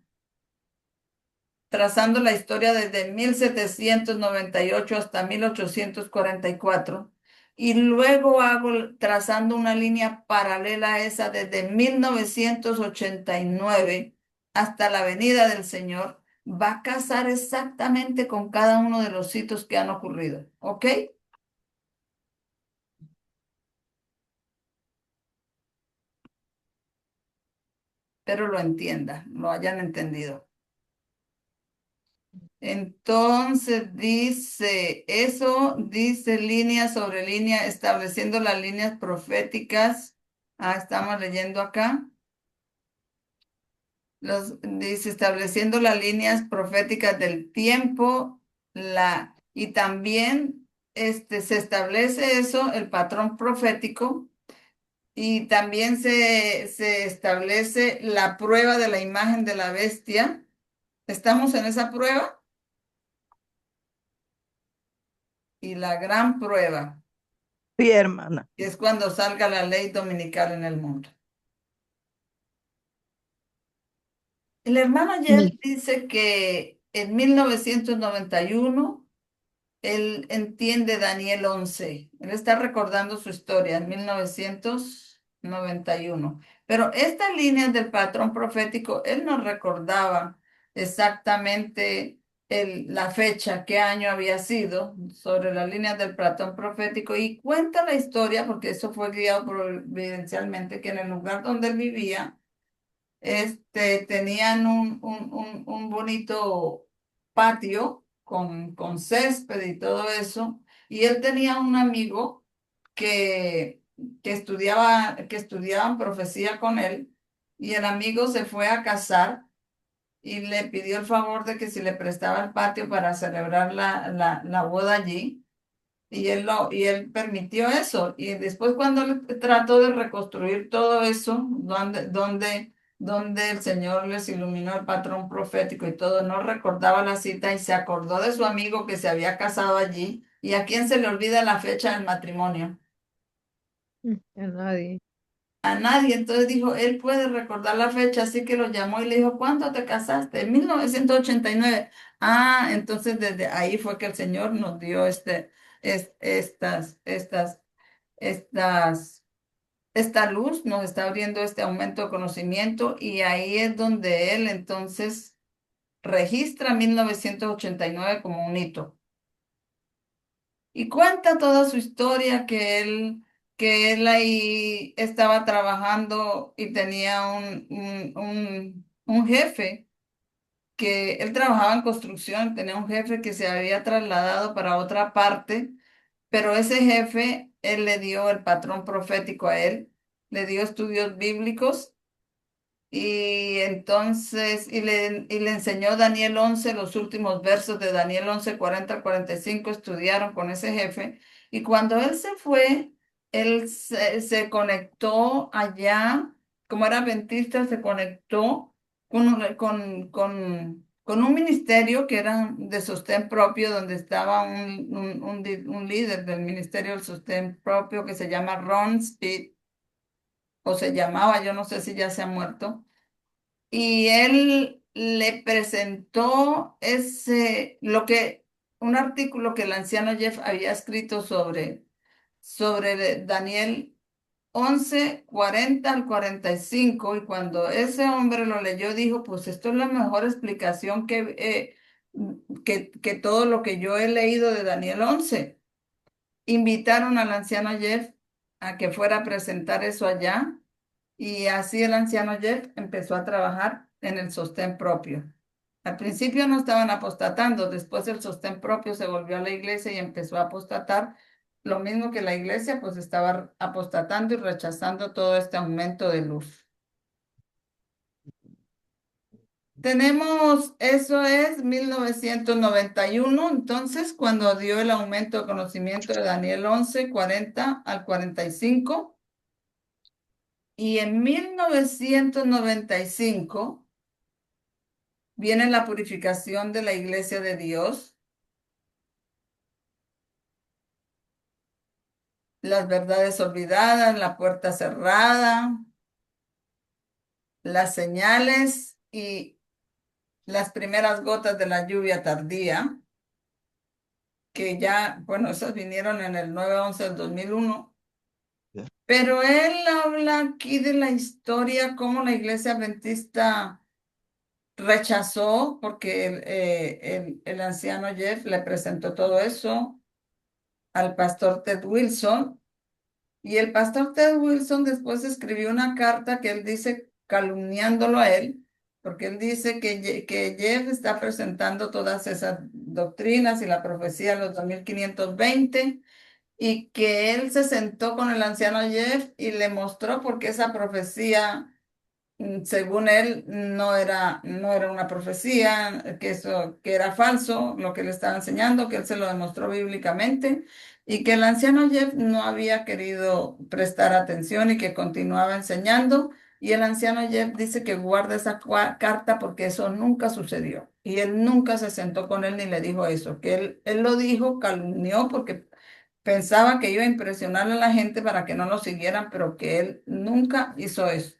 trazando la historia desde 1798 hasta 1844, y luego hago trazando una línea paralela a esa desde 1989 hasta la venida del Señor, va a casar exactamente con cada uno de los hitos que han ocurrido, ¿ok? Pero lo entiendan, lo hayan entendido. Entonces dice, eso dice línea sobre línea, estableciendo las líneas proféticas. Ah, estamos leyendo acá. Dice, estableciendo las líneas proféticas del tiempo, y también se establece eso, el patrón profético, y también se establece la prueba de la imagen de la bestia. ¿Estamos en esa prueba? Y la gran prueba, Sí, hermana. que es cuando salga la ley dominical en el mundo. El hermano ayer dice que en 1991 él entiende Daniel 11. Él está recordando su historia en 1991. Pero estas líneas del patrón profético, él no recordaba exactamente la fecha, qué año había sido, sobre las líneas del patrón profético. Y cuenta la historia, porque eso fue guiado providencialmente, que en el lugar donde él vivía, tenían un bonito patio con césped y todo eso. Y él tenía un amigo que, que estudiaban profecía con él. Y el amigo se fue a casar y le pidió el favor de que si le prestaba el patio para celebrar la boda allí. Y él permitió eso. Y después cuando él trató de reconstruir todo eso, donde el Señor les iluminó el patrón profético y todo, no recordaba la cita y se acordó de su amigo que se había casado allí. ¿Y a quién se le olvida la fecha del matrimonio? A nadie. A nadie. Entonces dijo, él puede recordar la fecha, así que lo llamó y le dijo, ¿cuándo te casaste? En 1989. Ah, entonces desde ahí fue que el Señor nos dio estas, esta luz, nos está abriendo este aumento de conocimiento, y ahí es donde él entonces registra 1989 como un hito. Y cuenta toda su historia, que él ahí estaba trabajando y tenía un jefe, que él trabajaba en construcción, tenía un jefe que se había trasladado para otra parte, pero ese jefe, él le dio el patrón profético a él, le dio estudios bíblicos. Y entonces, y le enseñó Daniel 11, los últimos versos de Daniel 11, 40 al 45, estudiaron con ese jefe. Y cuando él se fue, él se conectó allá, como era adventista, se conectó con un ministerio que era de sostén propio, donde estaba un líder del ministerio del sostén propio que se llama Ron Speed, o se llamaba, yo no sé si ya se ha muerto. Y él le presentó un artículo que el anciano Jeff había escrito sobre Daniel 11:40 al 45, y cuando ese hombre lo leyó dijo, pues esto es la mejor explicación que todo lo que yo he leído de Daniel 11. Invitaron al anciano Jeff a que fuera a presentar eso allá, y así el anciano Jeff empezó a trabajar en el sostén propio. Al principio no estaban apostatando, después el sostén propio se volvió a la iglesia y empezó a apostatar, lo mismo que la iglesia pues estaba apostatando y rechazando todo este aumento de luz. Eso es 1991, entonces, cuando dio el aumento de conocimiento de Daniel 11:40 al 45. Y en 1995 viene la purificación de la iglesia de Dios, las verdades olvidadas, la puerta cerrada, las señales y las primeras gotas de la lluvia tardía, que ya, bueno, esas vinieron en el 9/11 del 2001. Ya. Pero él habla aquí de la historia, cómo la iglesia adventista rechazó, porque el anciano Jeff le presentó todo eso al pastor Ted Wilson, y el pastor Ted Wilson después escribió una carta que él dice calumniándolo a él, porque él dice que Jeff está presentando todas esas doctrinas y la profecía de los 2520, y que él se sentó con el anciano Jeff y le mostró por qué esa profecía, según él, no era una profecía, que era falso lo que le estaba enseñando, que él se lo demostró bíblicamente, y que el anciano Jeff no había querido prestar atención y que continuaba enseñando. Y el anciano Jeff dice que guarda esa carta porque eso nunca sucedió. Y él nunca se sentó con él ni le dijo eso, que él lo dijo, calumnió porque pensaba que iba a impresionar a la gente para que no lo siguieran, pero que él nunca hizo eso.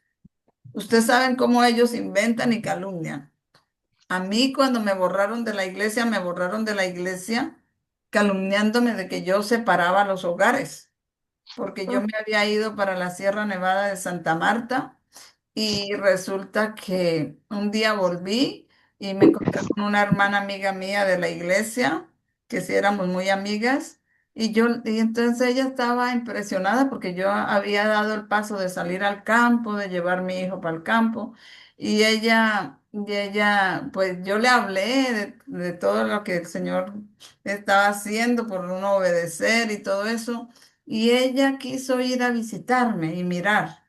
Ustedes saben cómo ellos inventan y calumnian. A mí, cuando me borraron de la iglesia, me borraron de la iglesia calumniándome de que yo separaba los hogares, porque yo me había ido para la Sierra Nevada de Santa Marta, y resulta que un día volví y me encontré con una hermana amiga mía de la iglesia, que sí éramos muy amigas, y entonces ella estaba impresionada porque yo había dado el paso de salir al campo, de llevar a mi hijo para el campo, pues yo le hablé de todo lo que el Señor estaba haciendo por uno obedecer y todo eso, y ella quiso ir a visitarme y mirar.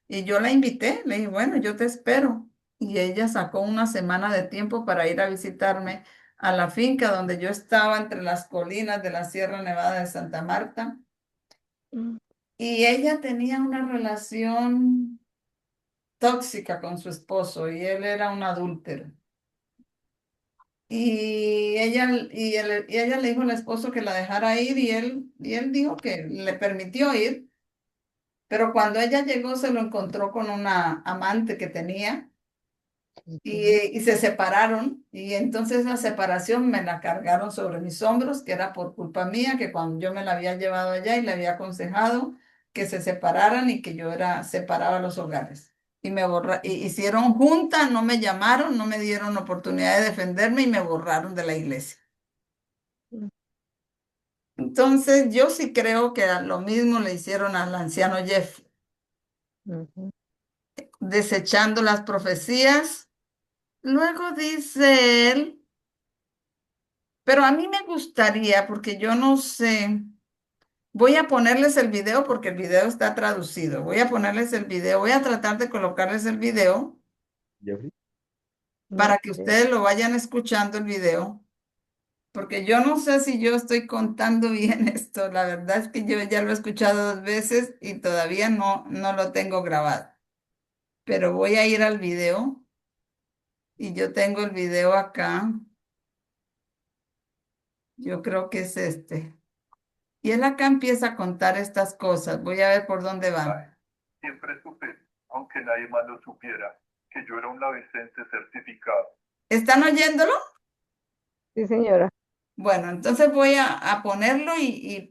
Y yo la invité, le dije, bueno, yo te espero. Y ella sacó una semana de tiempo para ir a visitarme a la finca donde yo estaba entre las colinas de la Sierra Nevada de Santa Marta. Y ella tenía una relación tóxica con su esposo, y él era un adúltero. Y ella le dijo al esposo que la dejara ir, y él dijo que le permitió ir. Pero cuando ella llegó se lo encontró con una amante que tenía, y se separaron, y entonces la separación me la cargaron sobre mis hombros, que era por culpa mía, que cuando yo me la había llevado allá y le había aconsejado que se separaran y que yo separaba los hogares. Y hicieron junta, no me llamaron, no me dieron oportunidad de defenderme y me borraron de la iglesia. Entonces yo sí creo que lo mismo le hicieron al anciano Jeff, desechando las profecías. Luego dice él, pero a mí me gustaría, porque yo no sé, voy a ponerles el video porque el video está traducido. Voy a ponerles el video, voy a tratar de colocarles el video Jeffrey. para que ustedes lo vayan escuchando el video, porque yo no sé si yo estoy contando bien esto. La verdad es que yo ya lo he escuchado 2 veces y todavía no lo tengo grabado. Pero voy a ir al video, y yo tengo el video acá. Yo creo que es este. Y él acá empieza a contar estas cosas. Voy a ver por dónde va. Siempre supe, aunque nadie más lo supiera. que yo era un lavicense certificado. ¿Están oyéndolo? Sí, señora. Bueno, entonces voy a ponerlo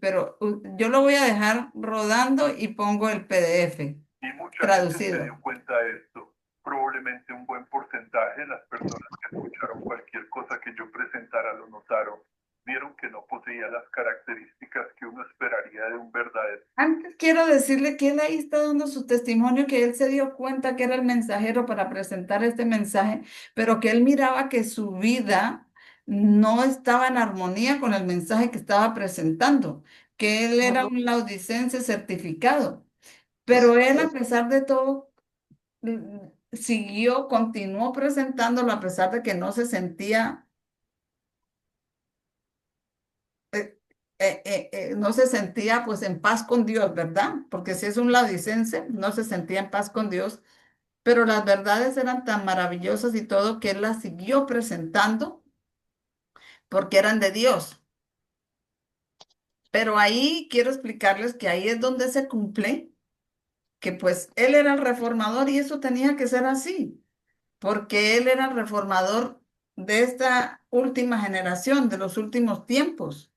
pero yo lo voy a dejar rodando y pongo el PDF Y mucha gente se traducido. dio cuenta de esto. Probablemente un buen porcentaje de las personas que escucharon cualquier cosa que yo presentara lo notaron. Vieron que no poseía las características que uno esperaría de un verdadero. Antes quiero decirle que él ahí está dando su testimonio, que él se dio cuenta que era el mensajero para presentar este mensaje, pero que él miraba que su vida no estaba en armonía con el mensaje que estaba presentando, que él era un laodicense certificado, pero él a pesar de todo continuó presentándolo a pesar de que no se sentía no se sentía pues en paz con Dios, ¿verdad? Porque si es un laodicense, no se sentía en paz con Dios, pero las verdades eran tan maravillosas y todo que él las siguió presentando porque eran de Dios. Pero ahí quiero explicarles que ahí es donde se cumple que pues él era el reformador y eso tenía que ser así, porque él era el reformador de esta última generación, de los últimos tiempos.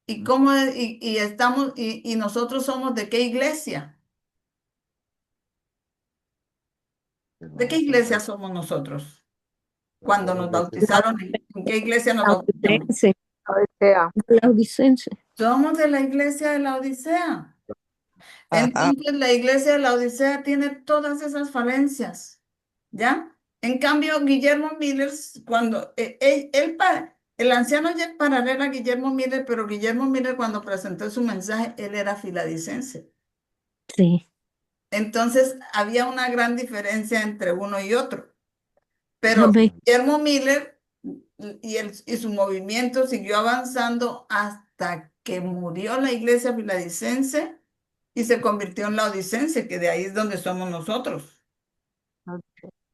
Y nosotros somos ¿de qué iglesia? ¿De qué iglesia somos nosotros? Cuando nos bautizaron, ¿en qué iglesia nos bautizamos? Laodicense. Odisea. Laodicense. Somos de la iglesia de la Odisea. Ajá. Entonces la iglesia de la Odisea tiene todas esas falencias, ¿ya? En cambio, Guillermo Miller, cuando el anciano Jack Parar era Guillermo Miller, pero Guillermo Miller cuando presentó su mensaje, él era filadicense. Sí. Entonces había una gran diferencia entre uno y otro. Pero Amén. Guillermo Miller y su movimiento siguió avanzando hasta que murió la iglesia filadicense y se convirtió en laodicense, que de ahí es donde somos nosotros.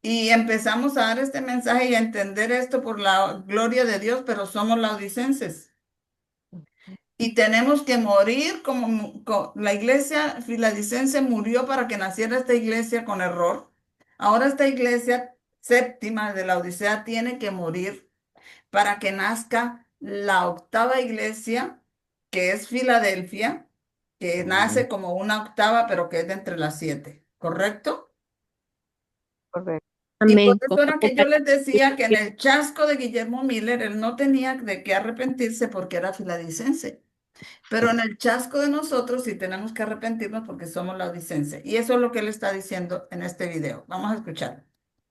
Y empezamos a dar este mensaje y a entender esto por la gloria de Dios, pero somos laodicenses. Y tenemos que morir la iglesia filadicense murió para que naciera esta iglesia con error. Ahora esta iglesia séptima de la Odisea tiene que morir para que nazca la octava iglesia, que es Filadelfia, que nace como una octava, pero que es de entre las 7, ¿correcto? Correcto. Y por Amén. eso era que yo les decía que en el chasco de Guillermo Miller, él no tenía de qué arrepentirse porque era filadicense. Pero en el chasco de nosotros sí tenemos que arrepentirnos porque somos laodicenses. Y eso es lo que él está diciendo en este video. Vamos a escuchar.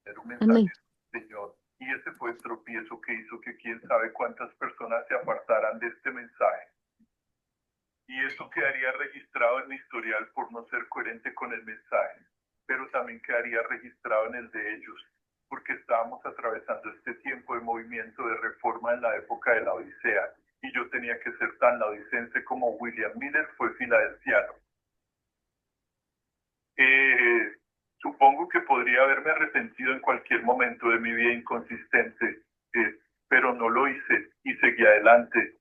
Era un mensaje Amén. del Señor. Y ese fue el tropiezo que hizo que quién sabe cuántas personas se apartaran de este mensaje. Y eso quedaría registrado en mi historial por no ser coherente con el mensaje, pero también quedaría registrado en el de ellos, porque estábamos atravesando este tiempo de movimiento de reforma en la época de la Odisea, y yo tenía que ser tan laodicense como William Miller fue filadelfiano. Supongo que podría haberme arrepentido en cualquier momento de mi vida inconsistente, pero no lo hice y seguí adelante,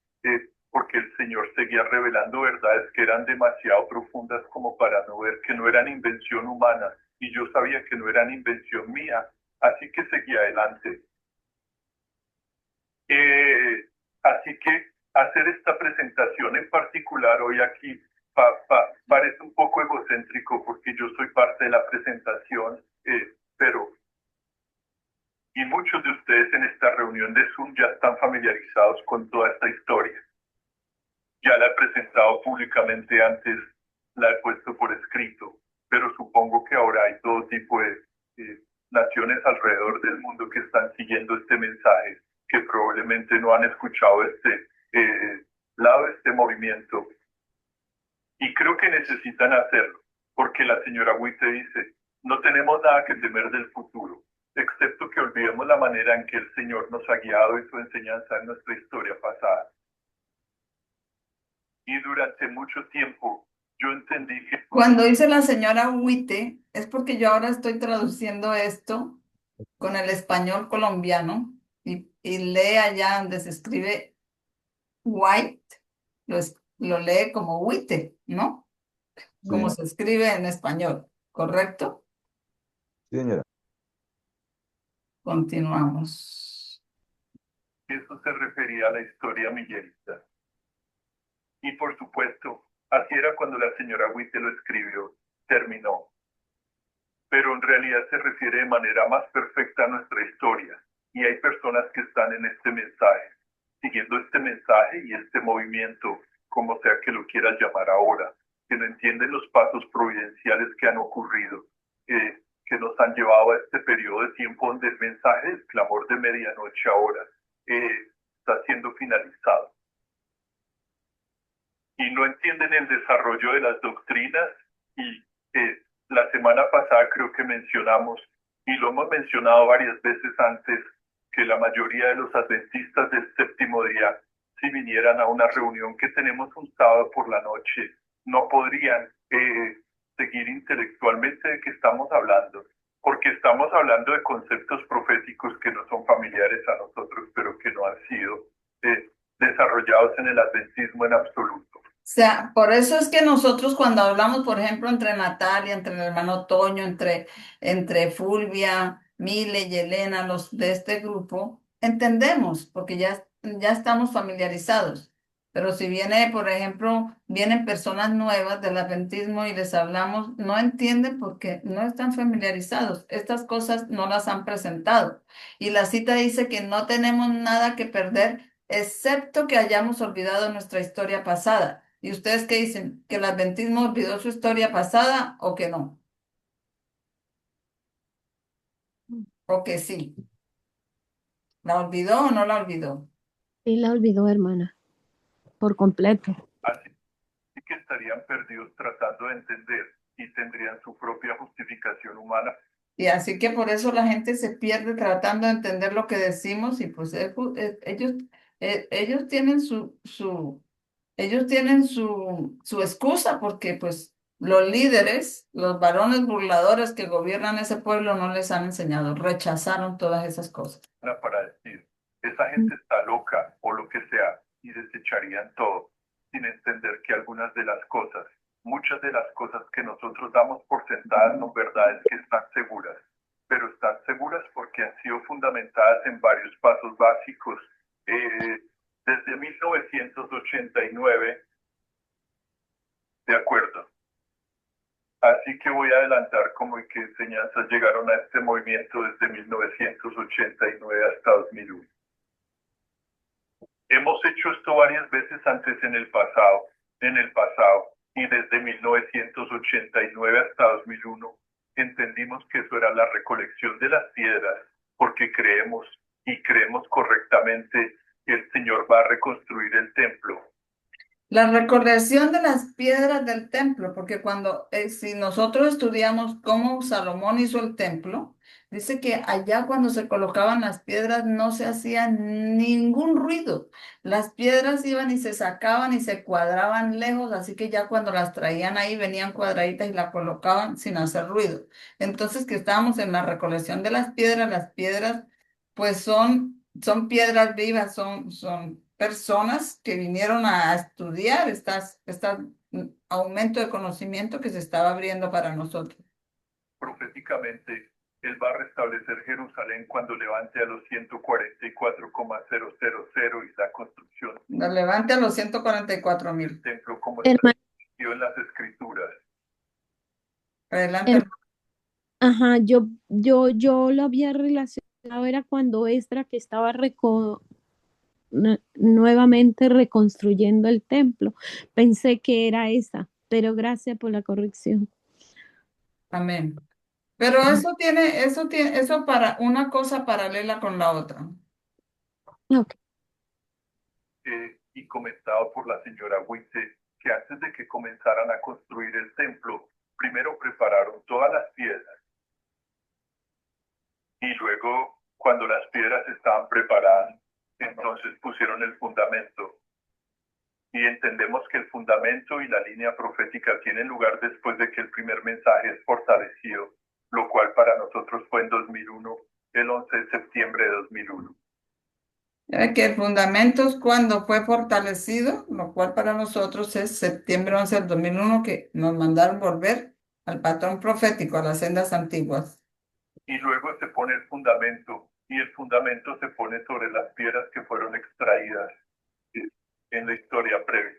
porque el Señor seguía revelando verdades que eran demasiado profundas como para no ver que no eran invención humana, y yo sabía que no eran invención mía, así que seguí adelante. Así que hacer esta presentación en particular hoy aquí parece un poco egocéntrico porque yo soy parte de la presentación, pero y muchos de ustedes en esta reunión de Zoom ya están familiarizados con toda esta historia. Ya la he presentado públicamente antes, la he puesto por escrito, pero supongo que ahora hay todo tipo de naciones alrededor del mundo que están siguiendo este mensaje, que probablemente no han escuchado este lado de este movimiento. Y creo que necesitan hacerlo, porque la señora Witte dice, no tenemos nada que temer del futuro, excepto que olvidemos la manera en que el Señor nos ha guiado en su enseñanza en nuestra historia pasada. Y durante mucho tiempo yo entendí que... Cuando dice la señora Witte, es porque yo ahora estoy traduciendo esto con el español colombiano y lee allá donde se escribe white, lo lee como Witte, ¿no? Como Sí, se escribe en español, ¿correcto? sí, señora. Continuamos. Eso se refería a la historia miguelita. Y por supuesto, así era cuando la señora Witte lo escribió, terminó. Pero en realidad se refiere de manera más perfecta a nuestra historia. Y hay personas que están en este mensaje, siguiendo este mensaje y este movimiento, como sea que lo quieras llamar ahora, que no entienden los pasos providenciales que han ocurrido, que nos han llevado a este periodo de tiempo donde el mensaje del clamor de medianoche ahora está siendo finalizado. Y no entienden el desarrollo de las doctrinas y la semana pasada creo que mencionamos, y lo hemos mencionado varias veces antes, que la mayoría de los adventistas del séptimo día, si vinieran a una reunión que tenemos un sábado por la noche, no podrían seguir intelectualmente de qué estamos hablando, porque estamos hablando de conceptos proféticos que no son familiares a nosotros, pero que no han sido desarrollados en el adventismo en absoluto. O sea, por eso es que nosotros cuando hablamos, por ejemplo, entre Natalia, entre el hermano Toño, entre Fulvia, Mile y Elena, los de este grupo, entendemos, porque ya estamos familiarizados. Pero si viene, por ejemplo, vienen personas nuevas del adventismo y les hablamos, no entienden porque no están familiarizados. Estas cosas no las han presentado. Y la cita dice que no tenemos nada que perder, excepto que hayamos olvidado nuestra historia pasada. ¿Y ustedes qué dicen? ¿Que el adventismo olvidó su historia pasada o que no? ¿O que sí? ¿La olvidó o no la olvidó? Sí, la olvidó, hermana, por completo. Así que estarían perdidos tratando de entender y tendrían su propia justificación humana. Y así que por eso la gente se pierde tratando de entender lo que decimos y pues ellos tienen su excusa porque pues los líderes, los varones burladores que gobiernan ese pueblo no les han enseñado, rechazaron todas esas cosas. Para decir, esa gente está loca o lo que sea, y desecharían todo, sin entender que algunas de las cosas, muchas de las cosas que nosotros damos por sentadas son verdades que están seguras, pero están seguras porque han sido fundamentadas en varios pasos básicos. Desde 1989, de acuerdo. Así que voy a adelantar cómo y qué enseñanzas llegaron a este movimiento desde 1989 hasta 2001. Hemos hecho esto varias veces antes en el pasado, y desde 1989 hasta 2001 entendimos que eso era la recolección de las piedras, porque creemos correctamente que el Señor va a reconstruir el templo. La recolección de las piedras del templo, porque si nosotros estudiamos cómo Salomón hizo el templo, dice que allá cuando se colocaban las piedras no se hacía ningún ruido. Las piedras iban y se sacaban y se cuadraban lejos, así que ya cuando las traían ahí venían cuadraditas y las colocaban sin hacer ruido. Entonces que estábamos en la recolección de las piedras pues son piedras vivas, son personas que vinieron a estudiar aumento de conocimiento que se estaba abriendo para nosotros. Proféticamente, Él va a restablecer Jerusalén cuando levante a los 144,000 y la construcción Nos levante a los 144,000. del templo como está escrito en las Escrituras. Adelante. Ajá, yo lo había relacionado, era cuando Esdras que estaba nuevamente reconstruyendo el templo. Pensé que era esa, pero gracias por la corrección. Amén. Pero eso para una cosa paralela con la otra. Okay. Y comentado por la señora Witte, que antes de que comenzaran a construir el templo, primero prepararon todas las piedras. Y luego, cuando las piedras estaban preparadas, entonces pusieron el fundamento. Y entendemos que el fundamento y la línea profética tienen lugar después de que el primer mensaje es fortalecido, lo cual para nosotros fue en 2001, el 11 de septiembre de 2001. Que el fundamento es cuando fue fortalecido, lo cual para nosotros es septiembre 11 del 2001, que nos mandaron volver al patrón profético, a las sendas antiguas. Y luego se pone el fundamento y el fundamento se pone sobre las piedras que fueron extraídas en la historia previa.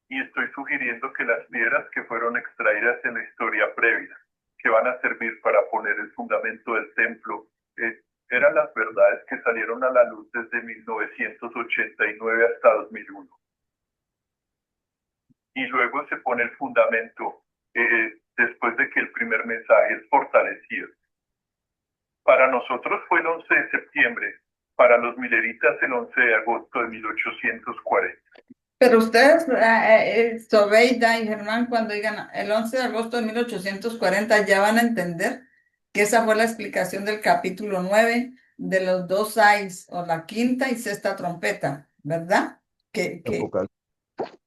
Y estoy sugiriendo que las piedras que fueron extraídas en la historia previa, que van a servir para poner el fundamento del templo, eran las verdades que salieron a la luz desde 1989 hasta 2001. Y luego se pone el fundamento después de que el primer mensaje es fortalecido. Para nosotros fue el 11 de septiembre, para los mileritas el 11 de agosto de 1840. Pero ustedes, Sobeida y Germán, cuando digan el 11 de agosto de 1840, ya van a entender que esa fue la explicación del capítulo 9 de los dos ais, o la quinta y sexta trompeta, ¿verdad?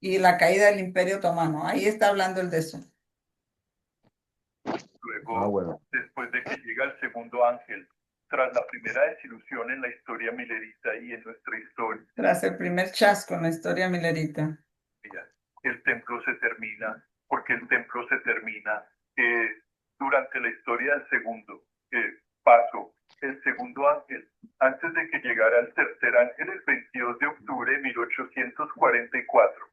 Y la caída del Imperio Otomano. Ahí está hablando el de eso. Luego, después de que llega el segundo ángel, tras la primera desilusión en la historia milerita y en nuestra historia, Tras el primer chasco en la historia milerita. el templo se termina, porque el templo se termina durante la historia del segundo paso. El segundo ángel, antes de que llegara el tercer ángel, el 22 de octubre de 1844,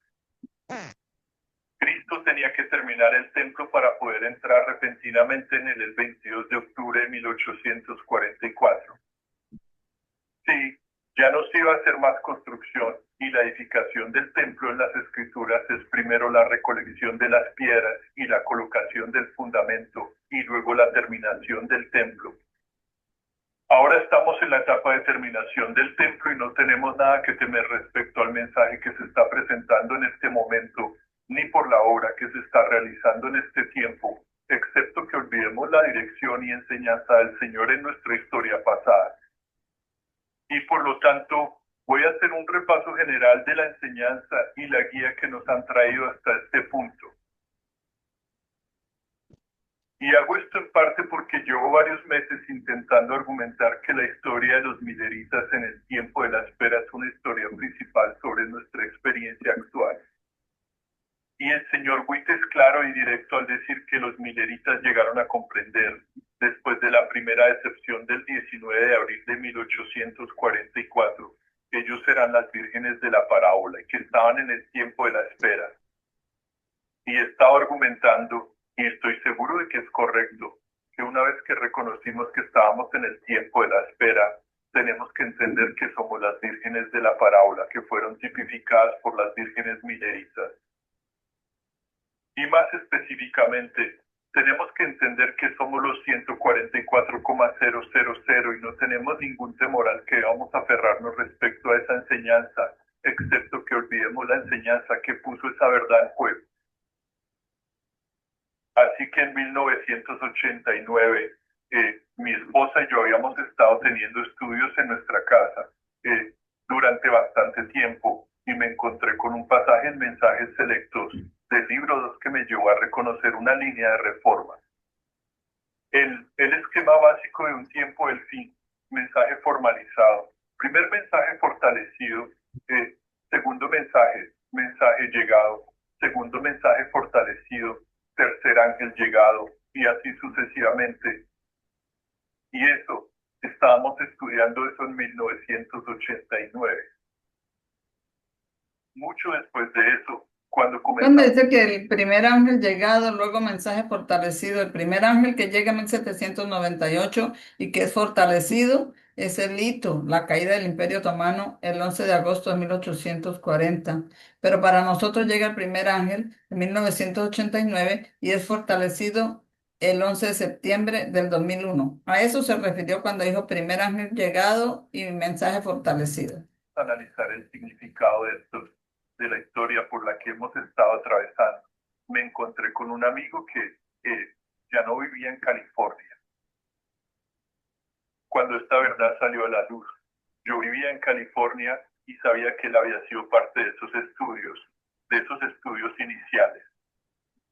Cristo tenía que terminar el templo para poder entrar repentinamente en el 22 de octubre de 1844. Sí, ya no se iba a hacer más construcción y la edificación del templo en las escrituras es primero la recolección de las piedras y la colocación del fundamento y luego la terminación del templo. Ahora estamos en la etapa de terminación del templo y no tenemos nada que temer respecto al mensaje que se está presentando en este momento, ni por la obra que se está realizando en este tiempo, excepto que olvidemos la dirección y enseñanza del Señor en nuestra historia pasada. Y por lo tanto, voy a hacer un repaso general de la enseñanza y la guía que nos han traído hasta este punto. Y hago esto en parte porque llevo varios meses intentando argumentar que la historia de los mileritas en el tiempo de la espera es una historia principal sobre nuestra experiencia actual. Y el señor Witt es claro y directo al decir que los mileritas llegaron a comprender, después de la primera decepción del 19 de abril de 1844, que ellos eran las vírgenes de la parábola y que estaban en el tiempo de la espera. Y estaba argumentando, y estoy seguro de que es correcto, que una vez que reconocimos que estábamos en el tiempo de la espera, tenemos que entender que somos las vírgenes de la parábola, que fueron tipificadas por las vírgenes mileritas. Y más específicamente, tenemos que entender que somos los 144,000 y no tenemos ningún temor al que vamos a aferrarnos respecto a esa enseñanza, excepto que olvidemos la enseñanza que puso esa verdad en juego. Así que en 1989, mi esposa y yo habíamos estado teniendo estudios en nuestra casa durante bastante tiempo y me encontré con un pasaje en Mensajes Selectos del libro 2 que me llevó a reconocer una línea de reforma. El esquema básico de un tiempo del fin, mensaje formalizado, primer mensaje fortalecido, segundo mensaje, mensaje llegado, segundo mensaje fortalecido, tercer ángel llegado y así sucesivamente. Y eso, estábamos estudiando eso en 1989. Mucho después de eso, cuando Cuando comenzamos... dice que el primer ángel llegado, luego mensaje fortalecido, el primer ángel que llega en 1798 y que es fortalecido, es el hito, la caída del Imperio Otomano el 11 de agosto de 1840. Pero para nosotros llega el primer ángel en 1989 y es fortalecido el 11 de septiembre del 2001. A eso se refirió cuando dijo primer ángel llegado y mensaje fortalecido. Analizar el significado de esto, de la historia por la que hemos estado atravesando. Me encontré con un amigo que ya no vivía en California cuando esta verdad salió a la luz. Yo vivía en California y sabía que él había sido parte de esos estudios iniciales.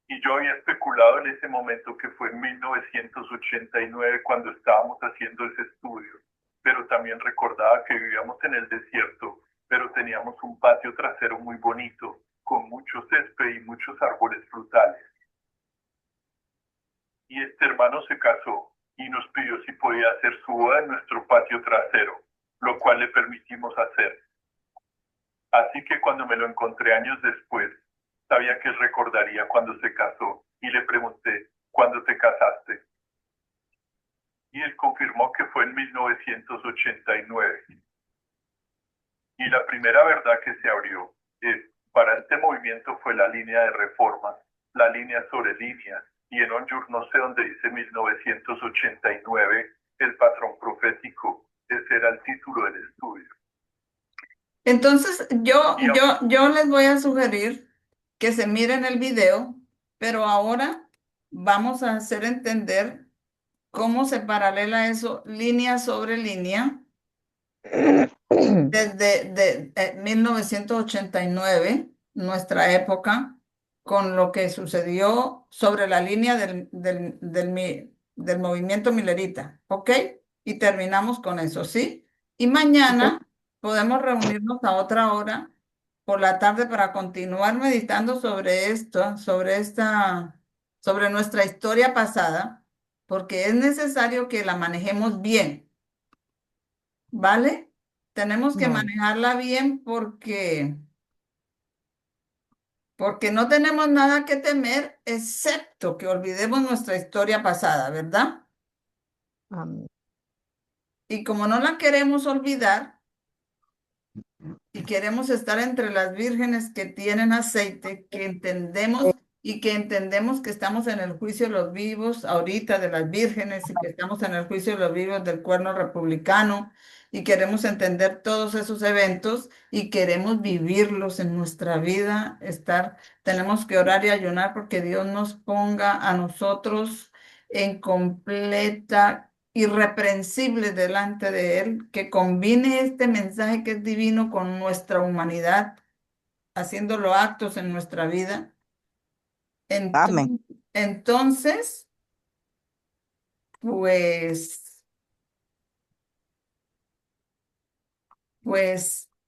Y yo había especulado en ese momento que fue en 1989 cuando estábamos haciendo ese estudio, pero también recordaba que vivíamos en el desierto, pero teníamos un patio trasero muy bonito, con mucho césped y muchos árboles frutales. Y este hermano se casó y nos pidió si podía hacer su boda en nuestro patio trasero, lo cual le permitimos hacer. Así que cuando me lo encontré años después, sabía que él recordaría cuando se casó y le pregunté, ¿cuándo te casaste? Y él confirmó que fue en 1989. Y la primera verdad que se abrió para este movimiento fue la línea de reforma, la línea sobre línea, y en Onjur no sé dónde dice 1989, el patrón profético, ese era el título del estudio. Entonces, Y yo les voy a sugerir que se miren el video, pero ahora vamos a hacer entender cómo se paralela eso línea sobre línea desde 1989, nuestra época, con lo que sucedió sobre la línea del movimiento Millerita, ¿ok? Y terminamos con eso, ¿sí? Y mañana podemos reunirnos a otra hora por la tarde para continuar meditando sobre esto, sobre nuestra historia pasada, porque es necesario que la manejemos bien, ¿vale? Tenemos que manejarla bien porque no tenemos nada que temer, excepto que olvidemos nuestra historia pasada, ¿verdad? Amén. Y como no la queremos olvidar y queremos estar entre las vírgenes que tienen aceite, que entendemos que estamos en el juicio de los vivos ahorita de las vírgenes y que estamos en el juicio de los vivos del cuerno republicano y queremos entender todos esos eventos y queremos vivirlos en nuestra vida, tenemos que orar y ayunar porque Dios nos ponga a nosotros en completa irreprensible delante de Él, que combine este mensaje que es divino con nuestra humanidad, haciéndolo actos en nuestra vida. Amén. Entonces, pues,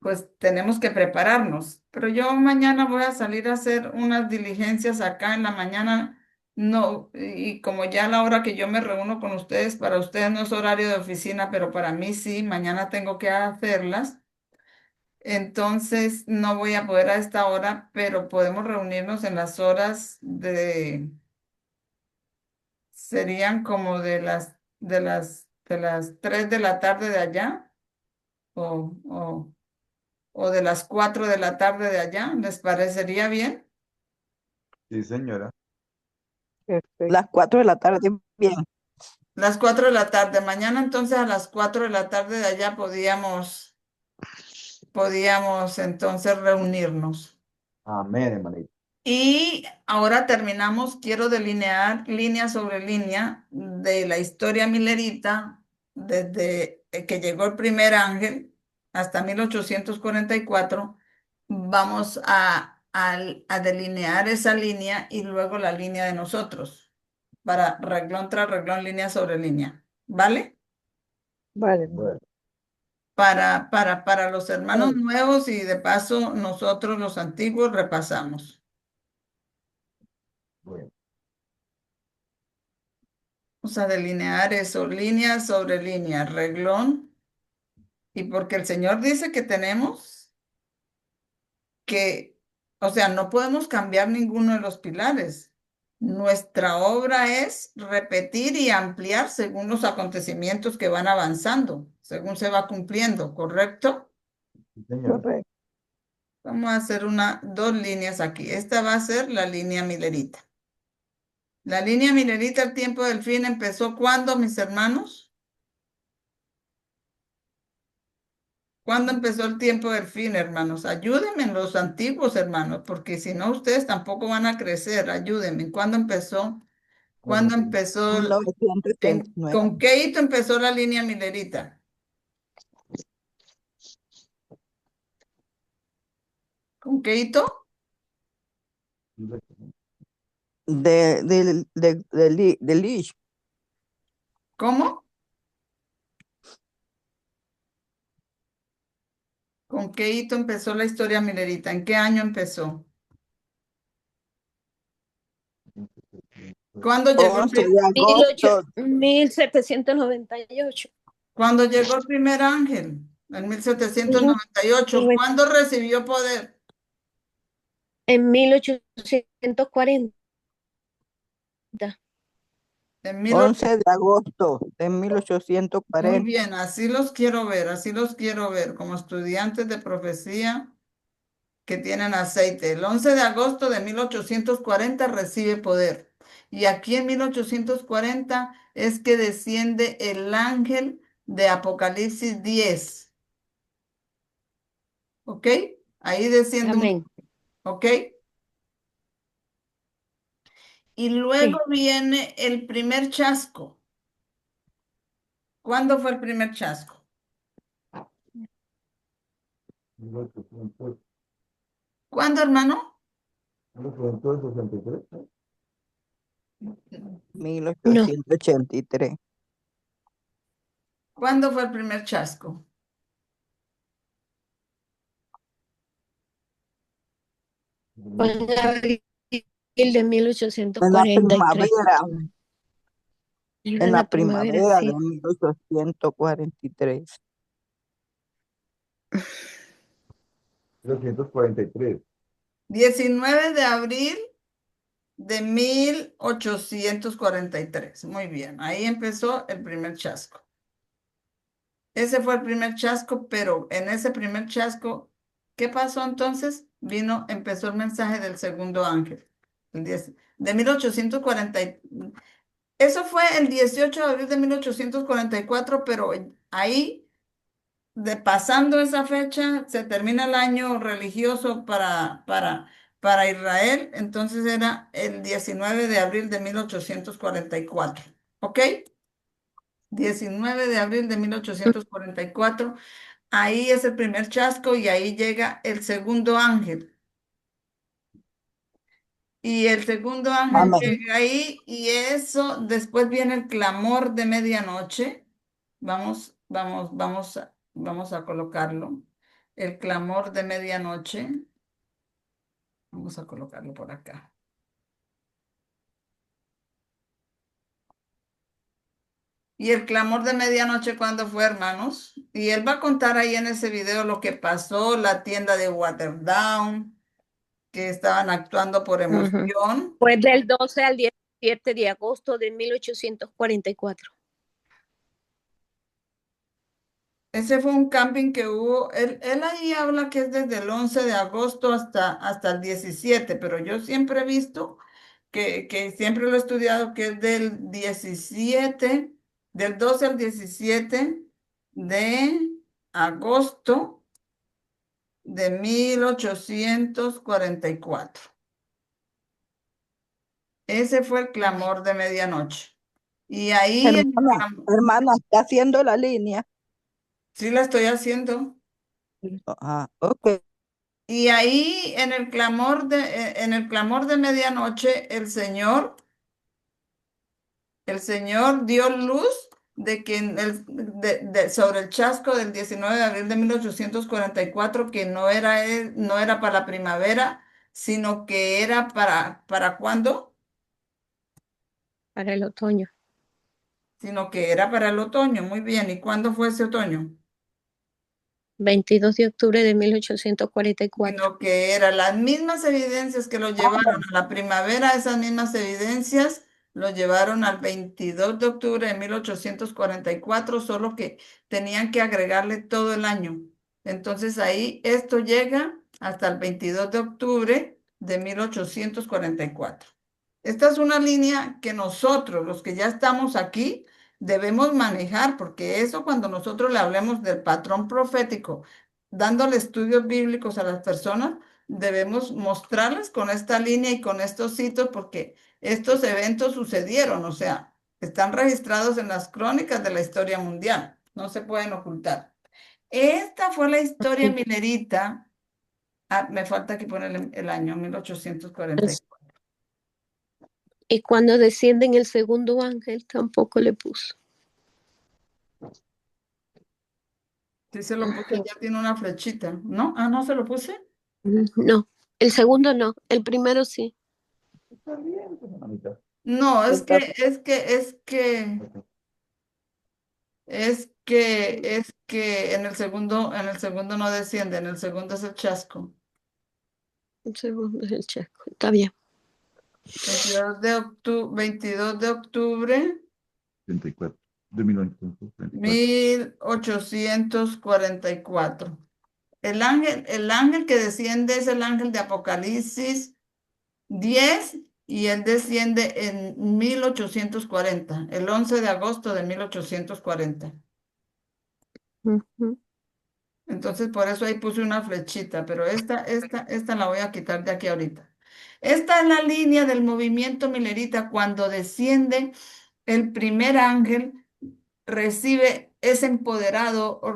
pues tenemos que prepararnos. Pero yo mañana voy a salir a hacer unas diligencias acá en la mañana. No, y como ya a la hora que yo me reúno con ustedes, para ustedes no es horario de oficina, pero para mí sí, mañana tengo que hacerlas. Entonces no voy a poder a esta hora, pero podemos reunirnos en las horas serían como de las 3 de la tarde de allá o, o, o de las 4 de la tarde de allá. ¿Les parecería bien? Sí, señora. Perfecto. Las 4 de la tarde, bien. Las 4 de la tarde. Mañana entonces a las 4 de la tarde de allá podíamos entonces reunirnos. Amén, hermanito. Y ahora terminamos, quiero delinear línea sobre línea de la historia milerita, desde que llegó el primer ángel hasta 1844. Vamos a delinear esa línea y luego la línea de nosotros, para reglón tras reglón, línea sobre línea, ¿vale? Vale. Bueno, Para los hermanos nuevos y de paso nosotros los antiguos repasamos. bueno. Vamos a delinear eso, línea sobre línea, reglón. Y porque el Señor dice que tenemos que, o sea, no podemos cambiar ninguno de los pilares. Nuestra obra es repetir y ampliar según los acontecimientos que van avanzando, según se va cumpliendo, ¿correcto? Sí, señora. Correcto. Vamos a hacer dos líneas aquí. Esta va a ser la línea milerita. La línea milerita, el tiempo del fin empezó ¿cuándo, mis hermanos? ¿Cuándo empezó el tiempo del fin, hermanos? Ayúdenme en los antiguos, hermanos, porque si no, ustedes tampoco van a crecer. Ayúdenme. ¿Cuándo empezó? ¿Cuándo empezó? ¿Con 1939. qué hito empezó la línea milerita? ¿Con qué hito? De Lich. ¿Cómo? ¿Con qué hito empezó la historia milerita? ¿En qué año empezó? ¿Cuándo llegó 11 de agosto. 1798. cuando llegó el primer ángel? En 1798. ¿Cuándo recibió poder? En 1840. En mil 11 de agosto de Muy 1840. bien, así los quiero ver como estudiantes de profecía que tienen aceite. El 11 de agosto de 1840 recibe poder. Y aquí en 1840 es que desciende el ángel de Apocalipsis 10. ¿Ok? Ahí desciende Amén. ¿ok? Y luego Sí. viene el primer chasco. ¿Cuándo fue el primer chasco? 1800, ¿Cuándo, hermano? 1863. 1883. ¿Cuándo fue el primer chasco? Fue en abril de En la 1843. primavera, Era en la la primavera, primavera de sí. 1843. 1843. 19 de abril de 1843. Muy bien, ahí empezó el primer chasco. Ese fue el primer chasco, pero en ese primer chasco, ¿qué pasó entonces? Empezó el mensaje del segundo ángel. De 1840. Eso fue el 18 de abril de 1844, pero ahí, pasando esa fecha, se termina el año religioso para Israel, entonces era el 19 de abril de 1844. ¿Ok? 19 de abril de 1844. Ahí es el primer chasco y ahí llega el segundo ángel. Y el segundo ángel Amén. llega ahí y eso, después viene el clamor de medianoche. Vamos a colocarlo. El clamor de medianoche. Vamos a colocarlo por acá. Y el clamor de medianoche, ¿cuándo fue, hermanos? Y él va a contar ahí en ese video lo que pasó, la tienda de Waterdown, que estaban actuando por Ujú. emoción. Fue del 12 al 17 de agosto de 1844. Ese fue un camping que hubo. Él ahí habla que es desde el 11 de agosto hasta el 17, pero yo siempre he visto que siempre lo he estudiado que es del 17, del 12 al 17 de agosto de 1844. Ese fue el clamor de medianoche. Y ahí, Hermana, está haciendo la línea. sí la estoy haciendo. Ok. Y ahí en el clamor de medianoche, el Señor dio luz de que sobre el chasco del 19 de abril de 1844 que no era para la primavera, sino que era ¿para cuándo? Para el otoño. Sino que era para el otoño. Muy bien. ¿Y cuándo fue ese otoño? 22 de octubre de 1844. Sino que eran las mismas evidencias que lo llevaron a la primavera, esas mismas evidencias lo llevaron al 22 de octubre de 1844, solo que tenían que agregarle todo el año. Entonces ahí esto llega hasta el 22 de octubre de 1844. Esta es una línea que nosotros, los que ya estamos aquí, debemos manejar, porque eso cuando nosotros le hablemos del patrón profético, dándole estudios bíblicos a las personas, debemos mostrarles con esta línea y con estos hitos, porque estos eventos sucedieron, o sea, están registrados en las crónicas de la historia mundial, no se pueden ocultar. Esta fue la historia Sí. milerita. Me falta aquí poner el año 1840. Y cuando desciende en el segundo ángel, tampoco le puso. Sí se lo puse, ya tiene una flechita, ¿no? Ah, ¿no se lo puse? No, el segundo no, el primero sí. Está bien, pues, hermanita. No, Está- es que en el segundo no desciende, en el segundo es el chasco. Un segundo es el chasco. Está bien. 22 de octubre 34, de 1934. 1844. El ángel que desciende es el ángel de Apocalipsis 10 y él desciende en 1840, el 11 de agosto de 1840. Ujú. Entonces, por eso ahí puse una flechita, pero esta la voy a quitar de aquí ahorita. Esta es la línea del movimiento milerita cuando desciende el primer ángel, recibe, es empoderado o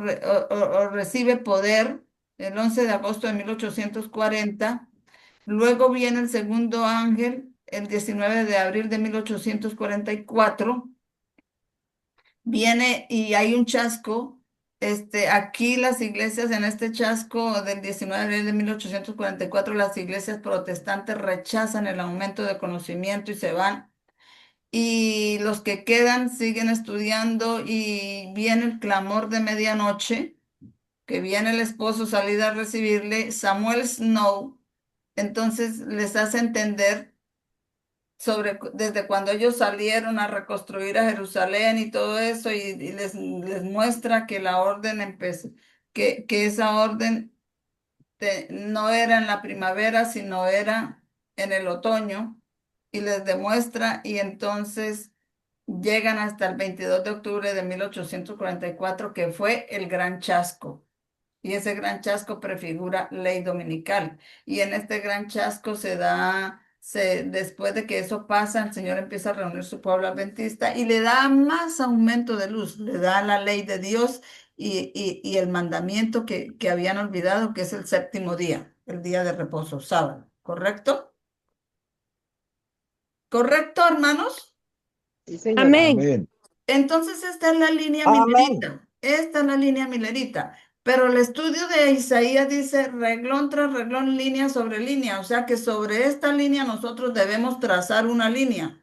recibe poder el 11 de agosto de 1840. Luego viene el segundo ángel el 19 de abril de 1844. Viene y hay un chasco. Aquí las iglesias, en este chasco del 19 de abril de 1844, las iglesias protestantes rechazan el aumento de conocimiento y se van. Y los que quedan siguen estudiando y viene el clamor de medianoche, que viene el esposo salir a recibirle, Samuel Snow, entonces les hace entender desde cuando ellos salieron a reconstruir a Jerusalén y todo eso, y les muestra que la orden empezó, que esa orden no era en la primavera, sino era en el otoño, y les demuestra, y entonces llegan hasta el 22 de octubre de 1844, que fue el gran chasco. Y ese gran chasco prefigura ley dominical. Y en este gran chasco después de que eso pasa, el Señor empieza a reunir su pueblo adventista y le da más aumento de luz, le da la ley de Dios y el mandamiento que habían olvidado, que es el séptimo día, el día de reposo, sábado. ¿Correcto? ¿Correcto, hermanos? Sí, señora. Amén. Amén. Entonces esta es la línea Amén. milerita. Esta es la línea milerita. Pero el estudio de Isaías dice reglón tras reglón, línea sobre línea. O sea que sobre esta línea nosotros debemos trazar una línea.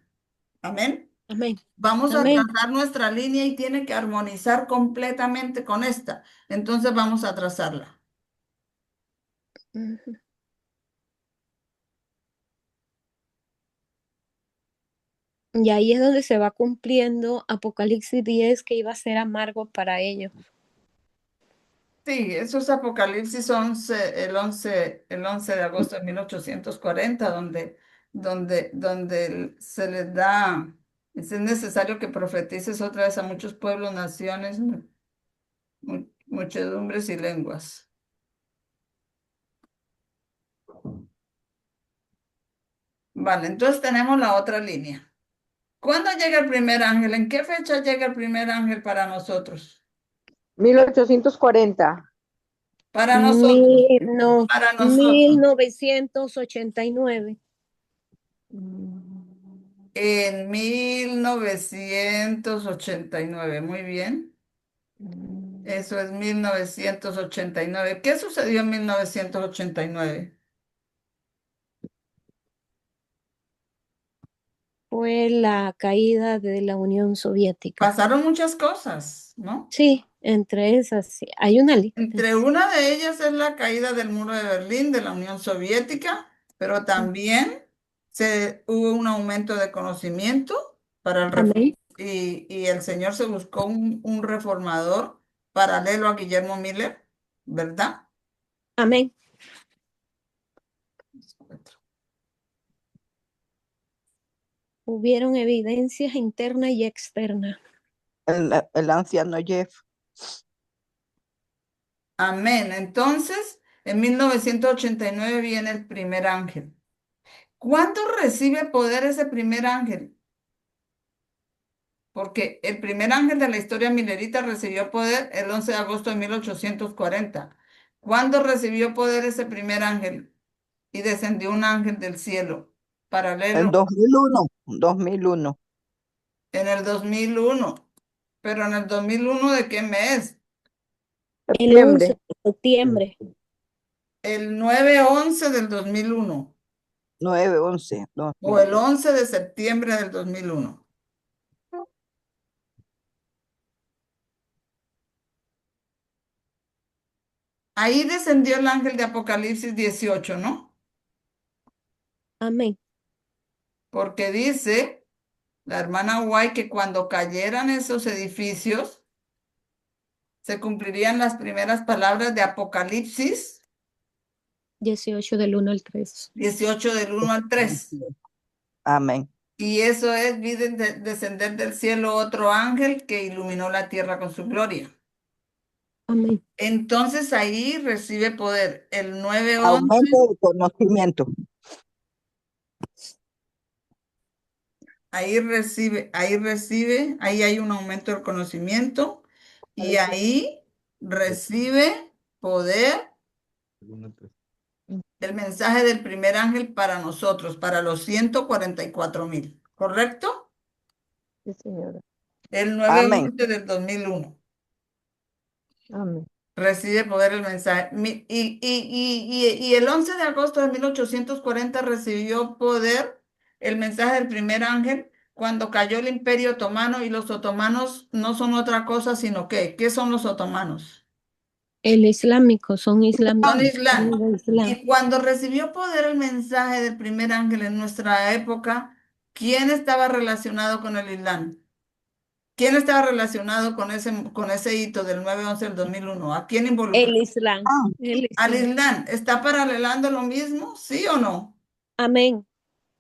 Amén. Amén. Vamos a Amén. trazar nuestra línea y tiene que armonizar completamente con esta. Entonces vamos a trazarla. Ujú. Y ahí es donde se va cumpliendo Apocalipsis 10, que iba a ser amargo para ellos. Sí, eso es Apocalipsis 11, el 11 de agosto de 1840, donde se les da, es necesario que profetices otra vez a muchos pueblos, naciones, muchedumbres y lenguas. Vale, entonces tenemos la otra línea. ¿Cuándo llega el primer ángel? ¿En qué fecha llega el primer ángel para nosotros? 1840. Para nosotros, No, para nosotros. 1989. En 1989, muy bien. Eso es 1989. ¿Qué sucedió en 1989? Fue la caída de la Unión Soviética. Pasaron muchas cosas, ¿no? Sí, entre esas, sí. Hay una lista. Entre una de ellas es la caída del muro de Berlín, de la Unión Soviética, pero también hubo un aumento de conocimiento para el Amén. y el Señor se buscó un reformador paralelo a Guillermo Miller, ¿verdad? Amén. Hubieron evidencias internas y externas. El anciano Jeff. Amén. Entonces, en 1989 viene el primer ángel. ¿Cuándo recibe poder ese primer ángel? Porque el primer ángel de la historia milerita recibió poder el 11 de agosto de 1840. ¿Cuándo recibió poder ese primer ángel? Y descendió un ángel del cielo, En paralelo 2001. 2001. en el 2001. Pero en el 2001, ¿de qué mes? El 11 Septiembre. de septiembre. El 9/11 del 2001. 9/11, o el 2001. 11 de septiembre del 2001. Ahí descendió el ángel de Apocalipsis 18, ¿no? Amén. Porque dice la hermana White que cuando cayeran esos edificios, se cumplirían las primeras palabras de Apocalipsis 18 del 1 al 3. 18 del 1 al 3. Amén. Y eso es, vi descender del cielo otro ángel que iluminó la tierra con su gloria. Amén. Entonces ahí recibe poder el 9/11. Aumento del conocimiento. Ahí hay un aumento del conocimiento y ahí recibe poder el mensaje del primer ángel para nosotros, para los 144,000, ¿correcto? Sí, señora. El Amén. 9/11 del 2001. Amén. Recibe poder el mensaje. Y el 11 de agosto de 1840 recibió poder el mensaje del primer ángel cuando cayó el Imperio Otomano, y los otomanos no son otra cosa sino ¿qué son los otomanos? El islámico, son Son islámicos. Islam. son de Islam. Y cuando recibió poder el mensaje del primer ángel en nuestra época, ¿quién estaba relacionado con el Islam? ¿Quién estaba relacionado con ese hito del 9/11 del 2001? ¿A quién involucró? El Islam. Ah, El Al Islam. Islam. ¿Está paralelando lo mismo? ¿Sí o no? Amén.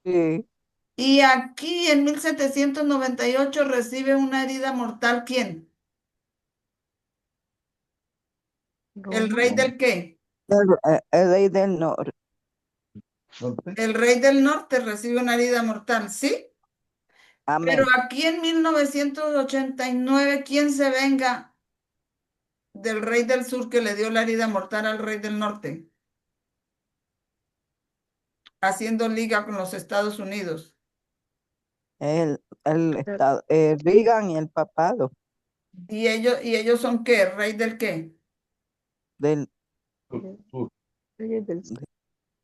sí. Y aquí en 1798 recibe una herida mortal, ¿quién? ¿El Roma. rey del qué? El rey del norte. El rey del norte recibe una herida mortal, ¿sí? Pero Amén. aquí en 1989, ¿quién se venga del rey del sur que le dio la herida mortal al rey del norte? Haciendo liga con los Estados Unidos. El estado, Reagan y el papado ¿Y ellos son qué? ¿Rey del qué? del Reyes del Sur.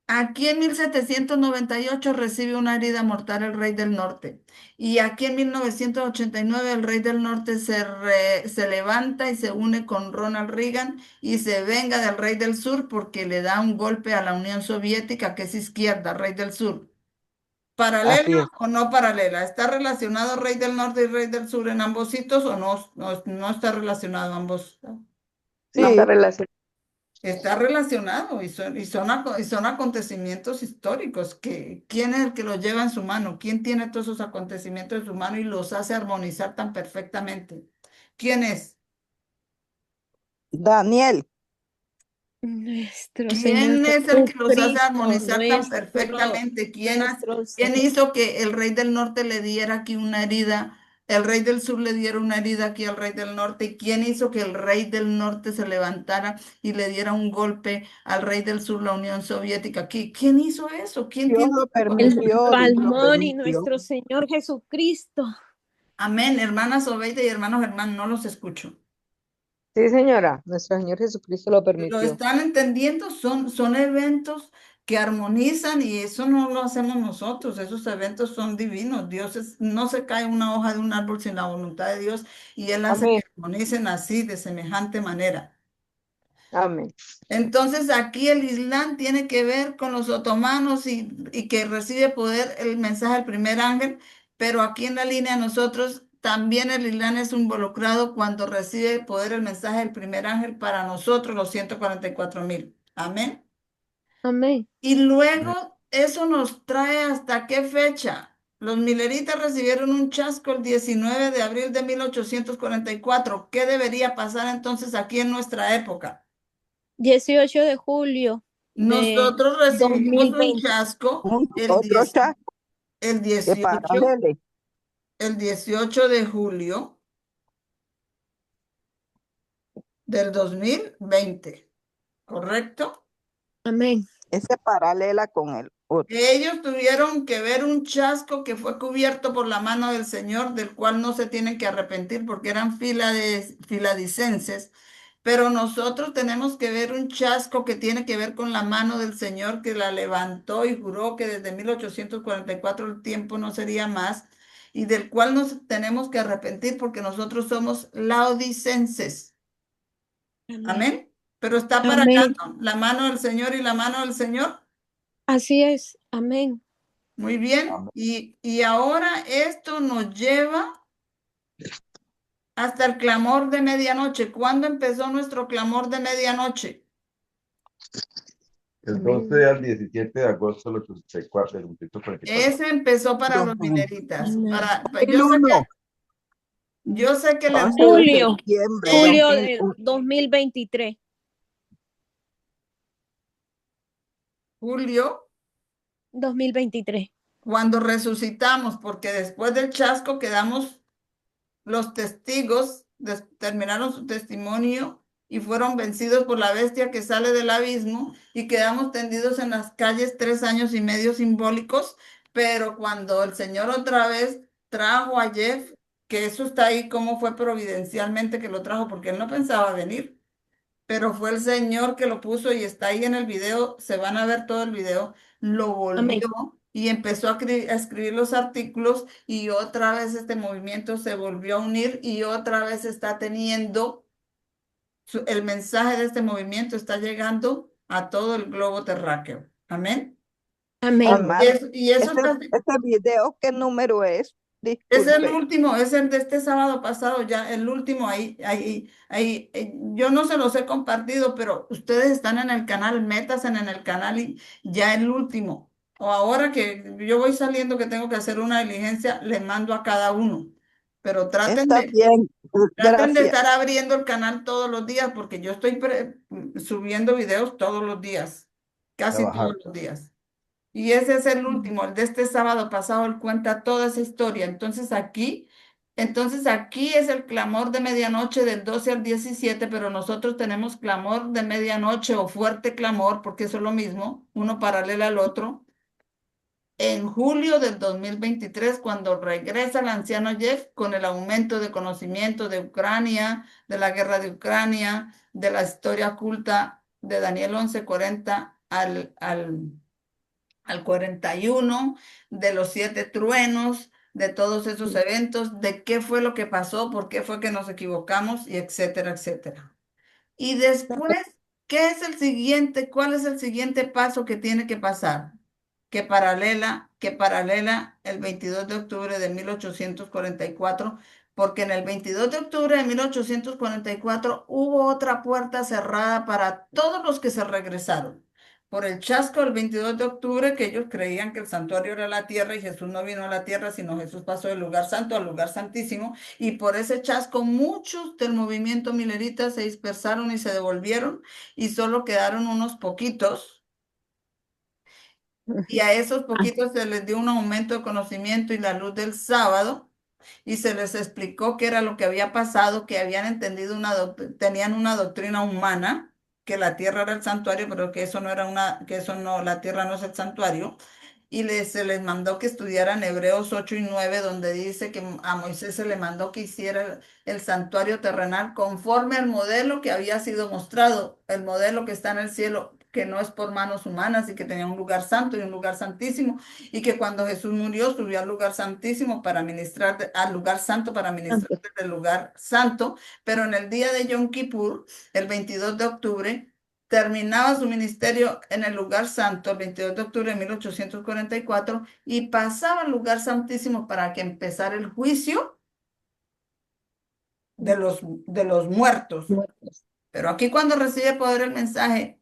Aquí en 1798 recibe una herida mortal el rey del norte. Y aquí en 1989 el rey del norte se levanta y se une con Ronald Reagan y se venga del rey del sur porque le da un golpe a la Unión Soviética, que es izquierda, rey del sur. ¿Paralela Así es. o no paralela? ¿Está relacionado rey del norte y rey del sur en ambos sitios o no, no está relacionado ambos? Sí, está Sí, relacionado. Está relacionado y son acontecimientos históricos. ¿Quién es el que los lleva en su mano? ¿Quién tiene todos esos acontecimientos en su mano y los hace armonizar tan perfectamente? ¿Quién es? Nuestro Daniel. Señor ¿Quién es el que los hace Jesucristo, armonizar tan perfectamente? nuestro ¿Quién Señor. hizo que el rey del norte le diera aquí una herida, el rey del sur le diera una herida aquí al rey del norte? ¿Y quién hizo que el rey del norte se levantara y le diera un golpe al rey del sur, la Unión Soviética? ¿Quién hizo eso? ¿Quién Dios tiene lo ese El permitió, Dios lo palmón y permitió. nuestro Señor Jesucristo. Amén, hermanas Obeida y hermanos Germán, no los escucho. Sí, señora. Nuestro Señor Jesucristo lo ¿Lo permitió. están entendiendo? Son eventos que armonizan y eso no lo hacemos nosotros. Esos eventos son divinos. No se cae una hoja de un árbol sin la voluntad de Dios y Él hace Amén. que armonicen así, de semejante manera. Amén. Entonces aquí el Islam tiene que ver con los otomanos y que recibe poder el mensaje del primer ángel, pero aquí en la línea nosotros también el Islam es involucrado cuando recibe poder el mensaje del primer ángel para nosotros los 144,000. Amén. Amén. Y luego eso nos trae hasta qué fecha. Los mileritas recibieron un chasco el 19 de abril de 1844. ¿Qué debería pasar entonces aquí en nuestra época? 18 de julio de Nosotros recibimos un 2020. chasco Otro chat el de 18, paralelo. el 18 de julio del 2020, ¿correcto? Amén. Ese paralela con el otro. Ellos tuvieron que ver un chasco que fue cubierto por la mano del Señor, del cual no se tienen que arrepentir porque eran filadicenses Pero nosotros tenemos que ver un chasco que tiene que ver con la mano del Señor que la levantó y juró que desde 1844 el tiempo no sería más y del cual nos tenemos que arrepentir porque nosotros somos laodicenses. Amén. Amén. Pero está para Amén. acá, ¿no? La mano del Señor y la mano del Señor. Así es. Amén. Muy bien. Amén. Y ahora esto nos lleva hasta el clamor de medianoche. ¿Cuándo empezó nuestro clamor de medianoche? El 12 al 17 de agosto del 84, del 1844. Ese empezó para los Ujú. mineritas. Amén. El 1, Yo sé que el 11 de Julio. septiembre Julio 2000, de 2023. julio, 2023. cuando resucitamos, porque después del chasco quedamos los testigos, terminaron su testimonio y fueron vencidos por la bestia que sale del abismo y quedamos tendidos en las calles 3 años y medio simbólicos, pero cuando el Señor otra vez trajo a Jeff, que eso está ahí, cómo fue providencialmente que lo trajo, porque él no pensaba venir. Pero fue el Señor que lo puso y está ahí en el video, se van a ver todo el video, lo Amén. volvió y empezó a escribir los artículos y otra vez este movimiento se volvió a unir y otra vez está teniendo, el mensaje de este movimiento está llegando a todo el globo terráqueo. Amén. Amén. Amado. Y eso está, Este video, ¿qué número es? es el Disculpe. último, es el de este sábado pasado, ya el último yo no se los he compartido, pero ustedes están en el canal, métanse en el canal y ya el último. O ahora que yo voy saliendo que tengo que hacer una diligencia, les mando a cada uno. Pero Está bien, traten de gracias. estar abriendo el canal todos los días, porque yo estoy subiendo videos todos los días, casi Trabajar. todos los días. Y ese es el último, el de este sábado pasado, él cuenta toda esa historia. Entonces aquí es el clamor de medianoche del 12 al 17, pero nosotros tenemos clamor de medianoche o fuerte clamor, porque eso es lo mismo, uno paralelo al otro. En julio del 2023, cuando regresa el anciano Jeff con el aumento de conocimiento de Ucrania, de la guerra de Ucrania, de la historia oculta de Daniel 11:40 al 41, de los 7 truenos, de todos esos eventos, de qué fue lo que pasó, por qué fue que nos equivocamos y etcétera, etcétera. Y después, ¿qué es el siguiente? ¿Cuál es el siguiente paso que tiene que pasar? Que paralela el 22 de octubre de 1844, porque en el 22 de octubre de 1844 hubo otra puerta cerrada para todos los que se regresaron. Por el chasco del 22 de octubre, que ellos creían que el santuario era la tierra y Jesús no vino a la tierra, sino Jesús pasó del lugar santo al lugar santísimo. Y por ese chasco muchos del movimiento milerita se dispersaron y se devolvieron y solo quedaron unos poquitos. Y a esos poquitos se les dio un aumento de conocimiento y la luz del sábado y se les explicó qué era lo que había pasado, que habían entendido tenían una doctrina humana, que la tierra era el santuario, pero que eso no era que eso no, la tierra no es el santuario. Y se les mandó que estudiaran Hebreos 8 y 9, donde dice que a Moisés se le mandó que hiciera el santuario terrenal conforme al modelo que había sido mostrado, el modelo que está en el cielo, que no es por manos humanas y que tenía un lugar santo y un lugar santísimo, y que cuando Jesús murió subió al lugar santísimo para ministrar, al lugar santo para ministrar desde el lugar santo, pero en el día de Yom Kippur, el 22 de octubre, terminaba su ministerio en el lugar santo el 22 de octubre de 1844 y pasaba al lugar santísimo para que empezara el juicio de los muertos. Pero aquí cuando recibe poder el mensaje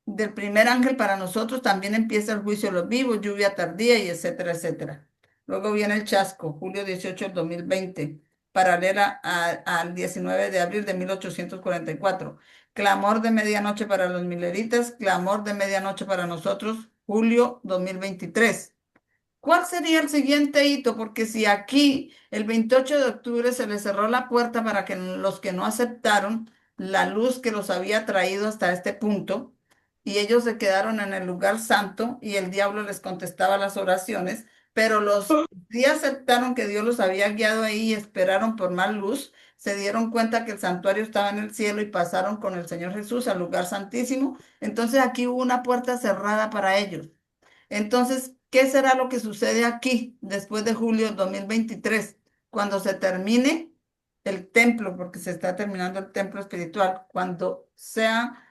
del primer ángel para nosotros, también empieza el juicio de los vivos, lluvia tardía y etcétera, etcétera. Luego viene el chasco, julio 18 del 2020, paralela al 19 de abril de 1844. Clamor de medianoche para los mileritas, clamor de medianoche para nosotros, julio 2023. ¿Cuál sería el siguiente hito? Porque si aquí el 28 de octubre se les cerró la puerta para que los que no aceptaron la luz que los había traído hasta este punto, y ellos se quedaron en el lugar santo y el diablo les contestaba las oraciones, pero los sí aceptaron que Dios los había guiado ahí y esperaron por más luz, se dieron cuenta que el santuario estaba en el cielo y pasaron con el Señor Jesús al lugar santísimo. Entonces aquí hubo una puerta cerrada para ellos. Entonces, ¿qué será lo que sucede aquí después de julio 2023, cuando se termine el templo, porque se está terminando el templo espiritual, cuando sea,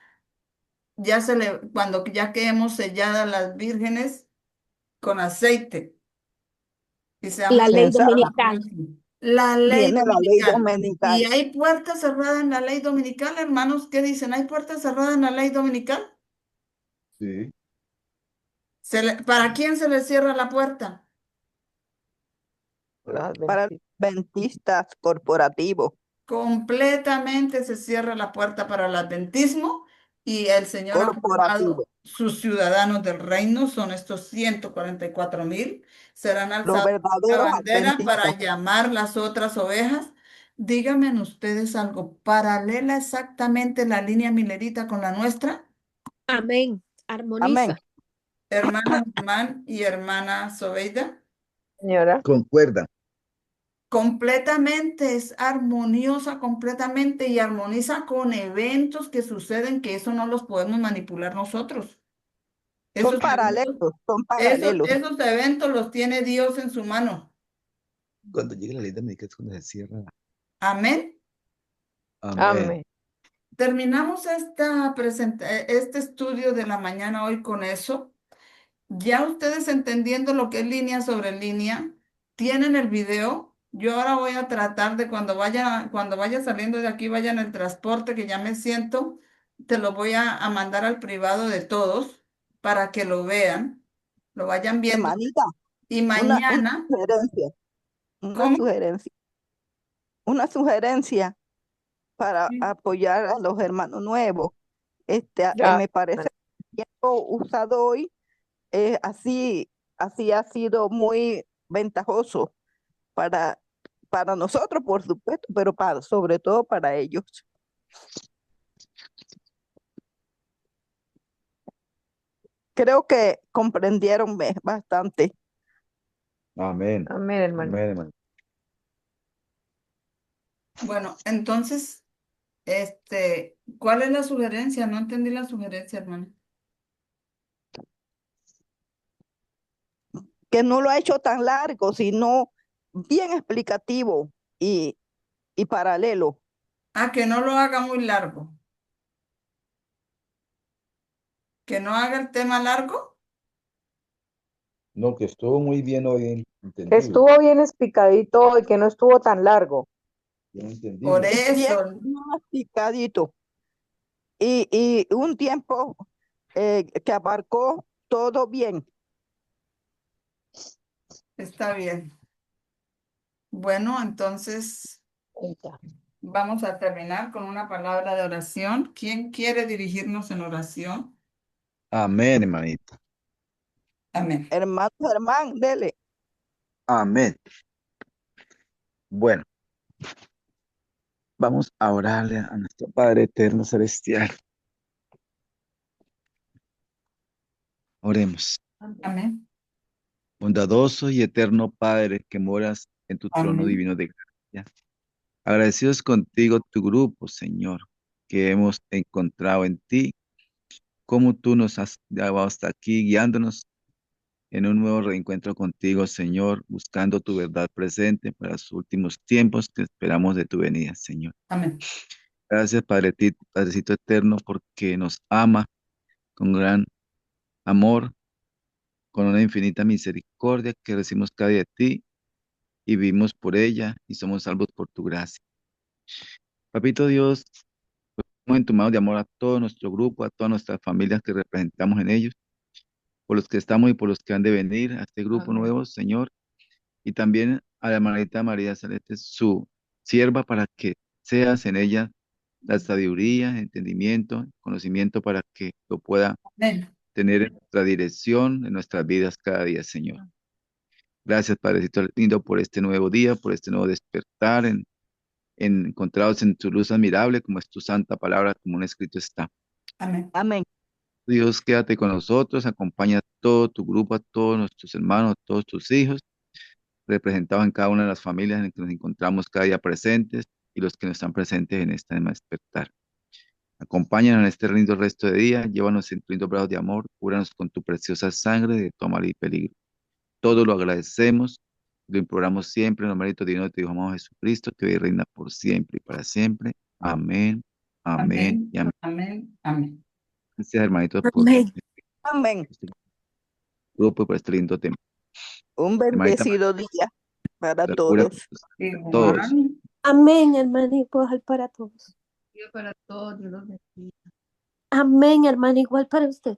cuando ya quedemos selladas las vírgenes con aceite y La seamos ley Exacto. dominical. la ley Viene la ley dominical? Y dominical. hay puertas cerradas en la ley dominical, hermanos. ¿Qué dicen? ¿Hay puertas cerradas en la ley dominical? Sí. ¿Para quién se le cierra la puerta? Los Para adventistas. adventistas corporativos. Completamente se cierra la puerta para el adventismo y el Señor ha Corporativos. formado sus ciudadanos del reino, son estos 144,000, serán Los alzados la verdaderos bandera adventistas. para llamar las otras ovejas. Díganme ustedes algo, ¿paralela exactamente la línea milerita con la nuestra? Amén. Amén. Armoniza. Hermana Román y hermana Sobeida. Señora, Concuerda. Completamente, es armoniosa completamente y armoniza con eventos que suceden que eso no los podemos manipular nosotros. Son Esos paralelos, eventos, son esos, paralelos. esos eventos los tiene Dios en su mano. Cuando llegue la ley dominical es cuando se cierra. Amén. Amén. amén. Terminamos este estudio de la mañana hoy con eso. Ya ustedes entendiendo lo que es línea sobre línea, tienen el video. Yo ahora voy a tratar de cuando vaya saliendo de aquí, vaya en el transporte, que ya me siento, te lo voy a mandar al privado de todos para que lo vean, lo vayan viendo. Hermanita, Y una mañana, sugerencia, una ¿cómo? sugerencia, una sugerencia para apoyar a los hermanos nuevos. Ya, Me parece que el tiempo usado hoy así ha sido muy ventajoso para, para nosotros, por supuesto, pero sobre todo para ellos. Creo que comprendieron bastante. Amén. amén, hermano. Amén, hermano. Bueno, entonces, ¿cuál es la sugerencia? No entendí la sugerencia, hermano. Que no lo ha hecho tan largo, sino bien explicativo y paralelo. Ah, que no lo haga muy largo, que no haga el tema largo. No, que estuvo muy bien hoy Que entendido. estuvo bien explicadito y que no estuvo tan largo. Bien entendido. Por Bien, eso, bien explicadito. Y un tiempo que abarcó todo bien. está bien. Bueno, entonces Ya. vamos a terminar con una palabra de oración. ¿Quién quiere dirigirnos en oración? Amén, hermanita. Amén. Hermano Germán, dele. Amén. Bueno, vamos a orarle a nuestro Padre Eterno Celestial. Oremos. Amén. Bondadoso y eterno Padre que moras en tu trono Amén. divino de gracia. Agradecidos contigo, tu grupo, Señor, que hemos encontrado en ti, cómo tú nos has llevado hasta aquí, guiándonos en un nuevo reencuentro contigo, Señor, buscando tu verdad presente para los últimos tiempos que esperamos de tu venida, Señor. Amén. Gracias, Padrecito eterno, porque nos ama con gran amor, con una infinita misericordia que recibimos cada día de ti y vivimos por ella y somos salvos por tu gracia. Papito Dios, ponemos en tu mano de amor a todo nuestro grupo, a todas nuestras familias que representamos en ellos, por los que estamos y por los que han de venir a este grupo Amén. nuevo, Señor, y también a la hermanita María Celeste, su sierva, para que seas en ella la sabiduría, entendimiento, conocimiento para que lo pueda Amén. tener en nuestra dirección, en nuestras vidas cada día, Señor. Gracias, Padrecito lindo, por este nuevo día, por este nuevo despertar, encontrados en tu luz admirable, como es tu santa palabra, como un escrito está. Amén. Amén. Dios, quédate con nosotros, acompaña a todo tu grupo, a todos nuestros hermanos, a todos tus hijos, representados en cada una de las familias en las que nos encontramos cada día presentes y los que no están presentes en este despertar. Acompáñanos en este lindo resto de día, llévanos en tus lindos brazos de amor, cúranos con tu preciosa sangre de tu mal y peligro. Todo lo agradecemos, lo imploramos siempre en los méritos divinos de tu Hijo amado Jesucristo, que vive y reina por siempre y para siempre. Amén, amén Amén, y amén. amén, amén. Gracias, hermanitos, por Amén. Amén. este grupo y por este lindo tema. Un Hermanita, bendecido día para la cura todos. para todos. Igual. Amén, hermana, igual para todos. Dios para todos, Dios los bendiga. Amén, hermana, igual para usted.